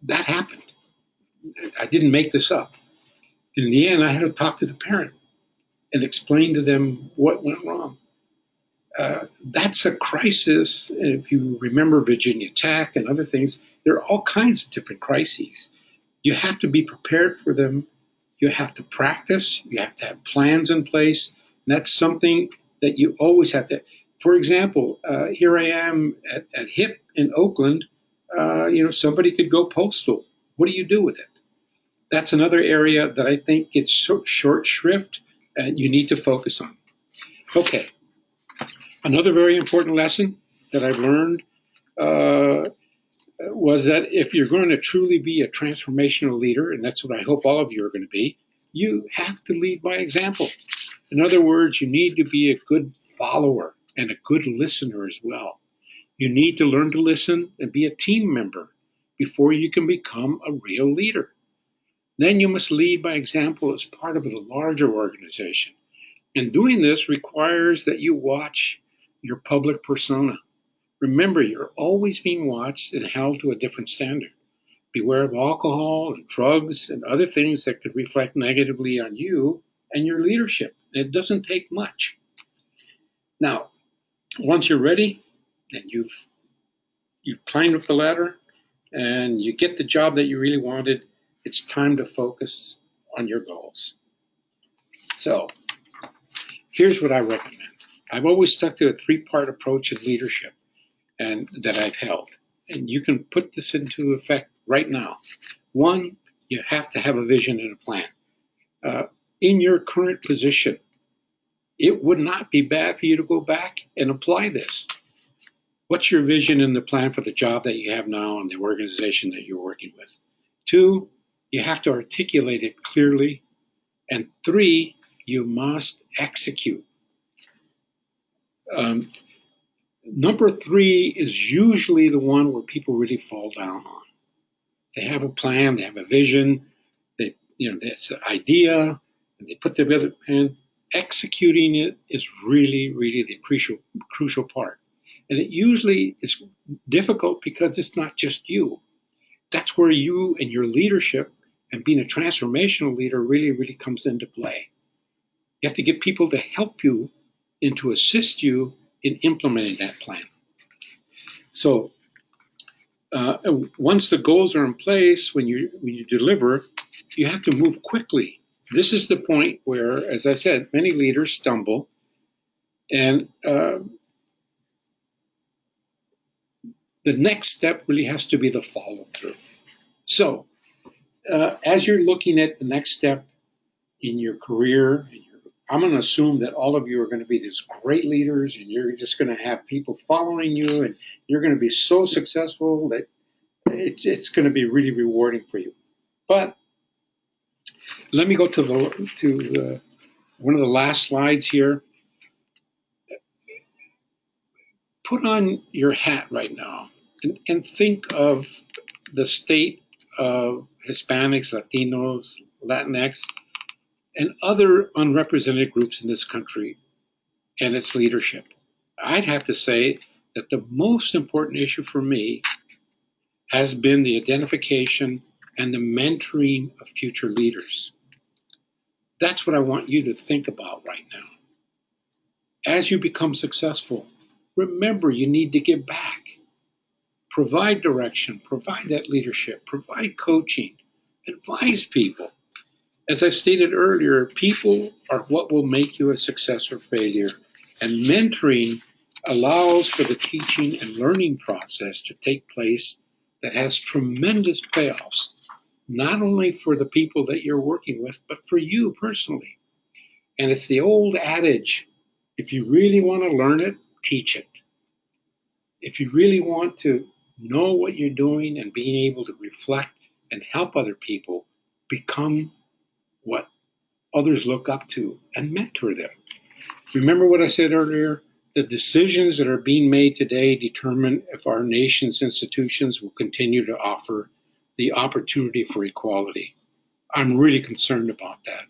That happened. I didn't make this up. In the end, I had to talk to the parent and explain to them what went wrong. That's a crisis. If you remember Virginia Tech and other things, there are all kinds of different crises. You have to be prepared for them. You have to practice. You have to have plans in place. And that's something that you always have to. For example, here I am at HIP in Oakland. Somebody could go postal. What do you do with it? That's another area that I think gets short shrift and you need to focus on. Okay. Another very important lesson that I've learned was that if you're going to truly be a transformational leader, and that's what I hope all of you are going to be, you have to lead by example. In other words, you need to be a good follower and a good listener as well. You need to learn to listen and be a team member before you can become a real leader. Then you must lead by example as part of a larger organization. And doing this requires that you watch your public persona. Remember, you're always being watched and held to a different standard. Beware of alcohol and drugs and other things that could reflect negatively on you and your leadership. It doesn't take much. Now, once you're ready and you've climbed up the ladder and you get the job that you really wanted, it's time to focus on your goals. So, here's what I recommend. I've always stuck to a three-part approach in leadership and that I've held. And you can put this into effect right now. One, you have to have a vision and a plan. In your current position, it would not be bad for you to go back and apply this. What's your vision and the plan for the job that you have now and the organization that you're working with? Two, you have to articulate it clearly. And three, you must execute. Number three is usually the one where people really fall down on. They have a plan, they have a vision, that's an idea, and they put together, and executing it is really, really the crucial part. And it usually is difficult because it's not just you. That's where you and your leadership and being a transformational leader really, really comes into play. You have to get people to help you and to assist you in implementing that plan. So once the goals are in place, when you deliver, you have to move quickly. This is the point where, as I said, many leaders stumble, and the next step really has to be the follow through. So, as you're looking at the next step in your career, I'm going to assume that all of you are going to be these great leaders, and you're just going to have people following you, and you're going to be so successful that it's going to be really rewarding for you. But let me go to one of the last slides here. Put on your hat right now and think of the state of Hispanics, Latinos, Latinx, and other unrepresented groups in this country and its leadership. I'd have to say that the most important issue for me has been the identification and the mentoring of future leaders. That's what I want you to think about right now. As you become successful, remember you need to give back. Provide direction, provide that leadership, provide coaching, advise people. As I've stated earlier, people are what will make you a success or failure, and mentoring allows for the teaching and learning process to take place that has tremendous payoffs, not only for the people that you're working with, but for you personally. And it's the old adage, if you really want to learn it, teach it. If you really want to know what you're doing and being able to reflect and help other people, become what others look up to and mentor them. Remember what I said earlier? The decisions that are being made today determine if our nation's institutions will continue to offer the opportunity for equality. I'm really concerned about that.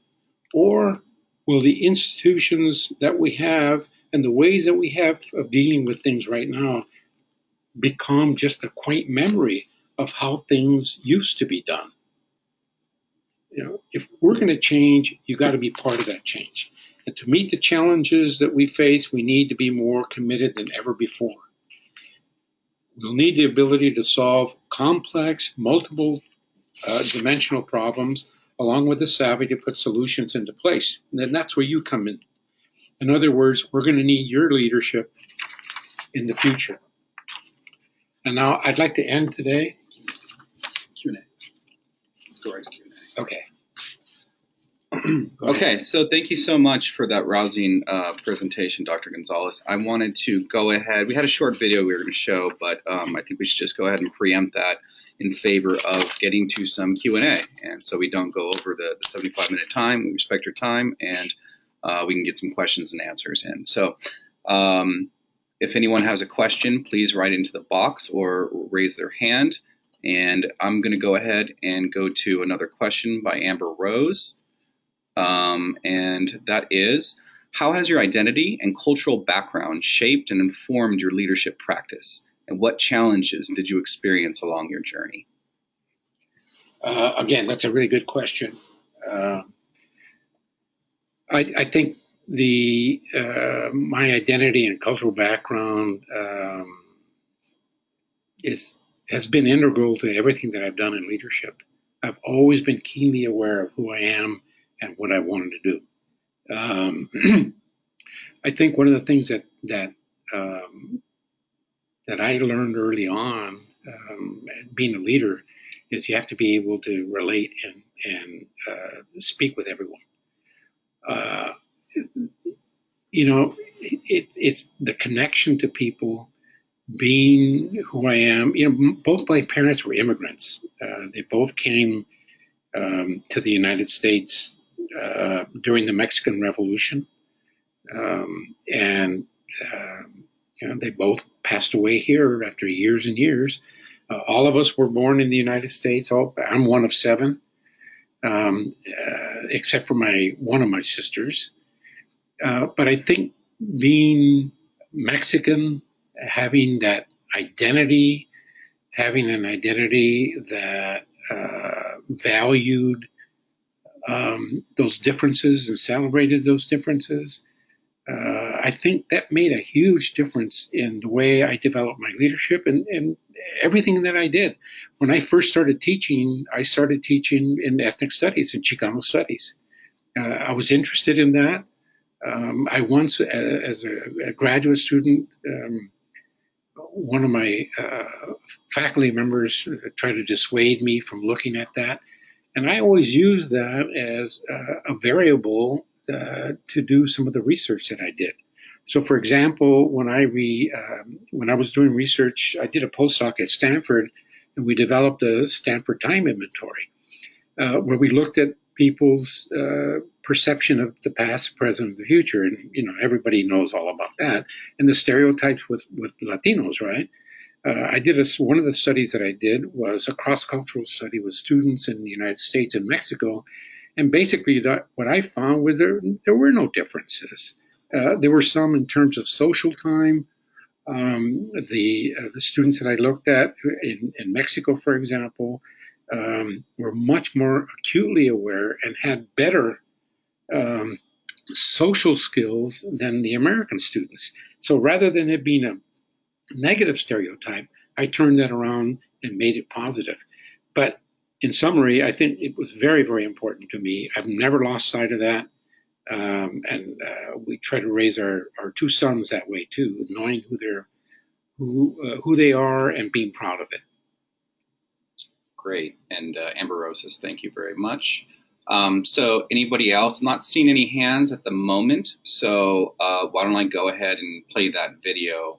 Or will the institutions that we have and the ways that we have of dealing with things right now become just a quaint memory of how things used to be done? If we're going to change, you got to be part of that change. And to meet the challenges that we face, we need to be more committed than ever before. We'll need the ability to solve complex, multiple dimensional problems, along with the savvy to put solutions into place. And then that's where you come in. In other words, we're going to need your leadership in the future. And now I'd like to end today. Q&A. Let's go right to Q&A. Okay. Okay, so thank you so much for that rousing presentation, Dr. Gonzalez. I wanted to go ahead. We had a short video we were going to show, but I think we should just go ahead and preempt that in favor of getting to some Q&A. And so we don't go over the 75-minute time. We respect your time, and we can get some questions and answers in. So if anyone has a question, please write into the box or raise their hand. And I'm going to go ahead and go to another question by Amber Rose. And that is, how has your identity and cultural background shaped and informed your leadership practice? And what challenges did you experience along your journey? Again, that's a really good question. I think my identity and cultural background has been integral to everything that I've done in leadership. I've always been keenly aware of who I am and what I wanted to do. I think one of the things that I learned early on, being a leader, is you have to be able to relate and speak with everyone. It's the connection to people, being who I am. Both my parents were immigrants. They both came to the United States during the Mexican Revolution, and they both passed away here after years and years. All of us were born in the United States. I'm one of 7, except for one of my sisters. But I think being Mexican, having that identity, having an identity that valued those differences and celebrated those differences, I think that made a huge difference in the way I developed my leadership and everything that I did. When I first started teaching, I started teaching in ethnic studies and Chicano studies. I was interested in that. I once, as a graduate student, one of my faculty members tried to dissuade me from looking at that. And I always used that as a variable to do some of the research that I did. So, for example, when I was doing research, I did a postdoc at Stanford, and we developed a Stanford time inventory, where we looked at people's perception of the past, present, and the future. And everybody knows all about that, and the stereotypes with Latinos, right? One of the studies that I did was a cross-cultural study with students in the United States and Mexico, and basically what I found was there were no differences. There were some in terms of social time. The students that I looked at in Mexico, for example, were much more acutely aware and had better social skills than the American students. So rather than it being a negative stereotype, I turned that around and made it positive. But in summary, I think it was very, very important to me. I've never lost sight of that. And we try to raise our two sons that way too, knowing who they are and being proud of it. Great. And Amber Rose says, thank you very much. So anybody else? I'm not seeing any hands at the moment. So why don't I go ahead and play that video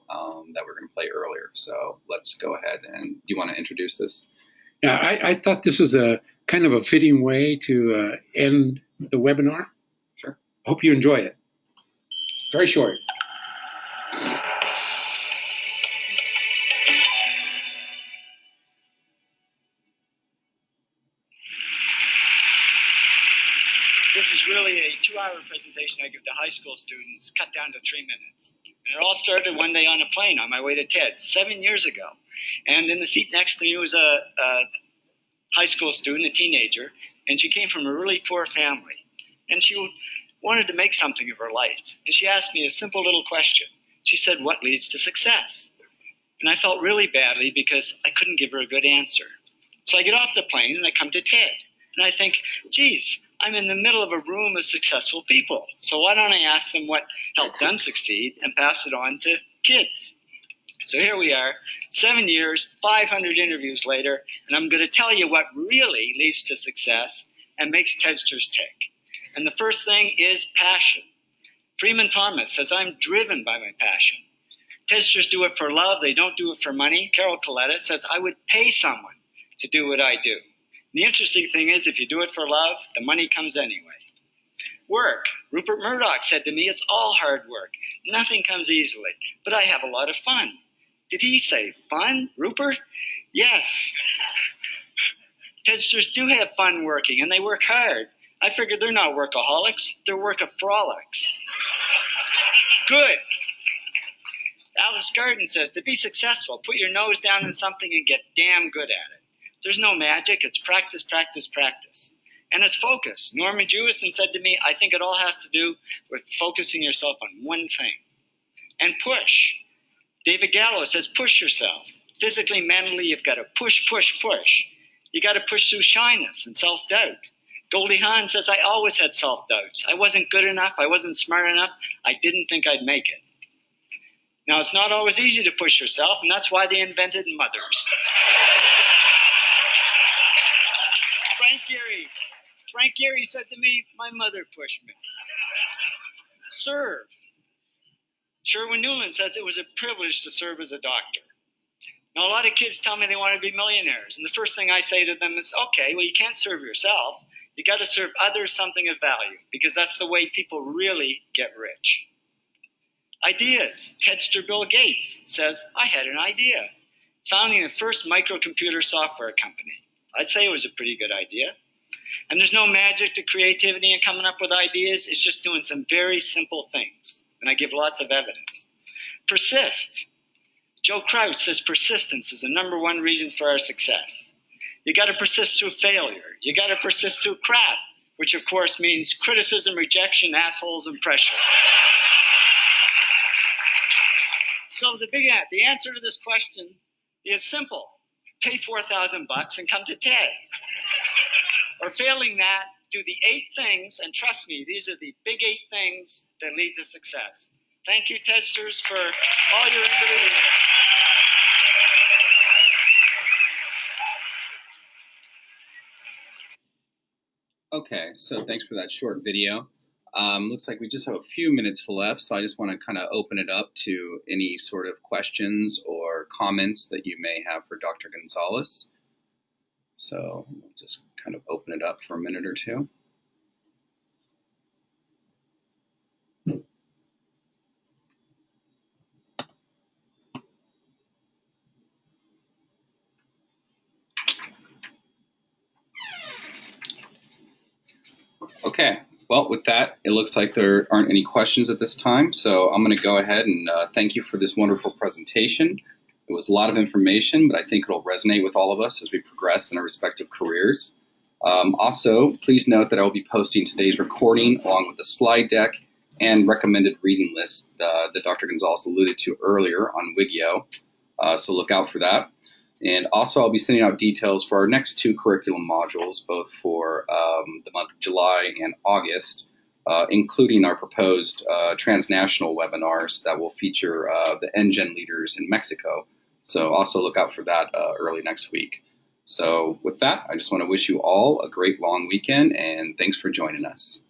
that we're going to play earlier. So let's go ahead. And do you want to introduce this? Yeah, I thought this was a kind of a fitting way to end the webinar. Sure. Hope you enjoy it. Very short. This is really a 2-hour presentation I give to high school students, cut down to 3 minutes. And it all started one day on a plane on my way to TED 7 years ago. And in the seat next to me was a high school student, a teenager, and she came from a really poor family. And she wanted to make something of her life. And she asked me a simple little question. She said, "What leads to success?" And I felt really badly because I couldn't give her a good answer. So I get off the plane and I come to TED. And I think, geez, I'm in the middle of a room of successful people. So why don't I ask them what helped them succeed and pass it on to kids? So here we are, 7 years, 500 interviews later, and I'm going to tell you what really leads to success and makes TEDsters tick. And the first thing is passion. Freeman Thomas says, "I'm driven by my passion." TEDsters do it for love. They don't do it for money. Carol Coletta says, "I would pay someone to do what I do." The interesting thing is, if you do it for love, the money comes anyway. Work. Rupert Murdoch said to me, "It's all hard work. Nothing comes easily, but I have a lot of fun." Did he say fun, Rupert? Yes. TEDsters do have fun working, and they work hard. I figured they're not workaholics. They're workafrolics. Good. Alex Garden says, to be successful, put your nose down in something and get damn good at it. There's no magic. It's practice, practice, practice. And it's focus. Norman Jewison said to me, "I think it all has to do with focusing yourself on one thing." And push. David Gallo says, push yourself. Physically, mentally, you've got to push, push, push. You got to push through shyness and self-doubt. Goldie Hawn says, "I always had self-doubts. I wasn't good enough. I wasn't smart enough. I didn't think I'd make it." Now, it's not always easy to push yourself, and that's why they invented mothers. Frank Gehry said to me, "My mother pushed me." Serve. Sherwin Newland says, "It was a privilege to serve as a doctor." Now, a lot of kids tell me they want to be millionaires, and the first thing I say to them is, okay, well, you can't serve yourself. You got to serve others something of value, because that's the way people really get rich. Ideas. TEDster Bill Gates says, "I had an idea." Founding the first microcomputer software company. I'd say it was a pretty good idea. And there's no magic to creativity and coming up with ideas. It's just doing some very simple things. And I give lots of evidence. Persist. Joe Kraus says persistence is the #1 reason for our success. You got to persist through failure. You got to persist through crap, which of course means criticism, rejection, assholes, and pressure. So the answer to this question is simple. Pay $4,000 and come to TED. Or failing that, do the 8 things, and trust me, these are the big 8 things that lead to success. Thank you, Tedsters, for all your ingenuity. Okay, so thanks for that short video. Looks like we just have a few minutes left, so I just want to kind of open it up to any sort of questions or comments that you may have for Dr. Gonzalez. So we'll just kind of open it up for a minute or two. Okay, well, with that, it looks like there aren't any questions at this time, so I'm going to go ahead and thank you for this wonderful presentation. It was a lot of information, but I think it'll resonate with all of us as we progress in our respective careers. Also, please note that I will be posting today's recording along with the slide deck and recommended reading list that Dr. Gonzalez alluded to earlier on Wigio, so look out for that. And also, I'll be sending out details for our next 2 curriculum modules, both for the month of July and August, including our proposed transnational webinars that will feature the NGEN leaders in Mexico. So also look out for that early next week. So with that, I just want to wish you all a great long weekend, and thanks for joining us.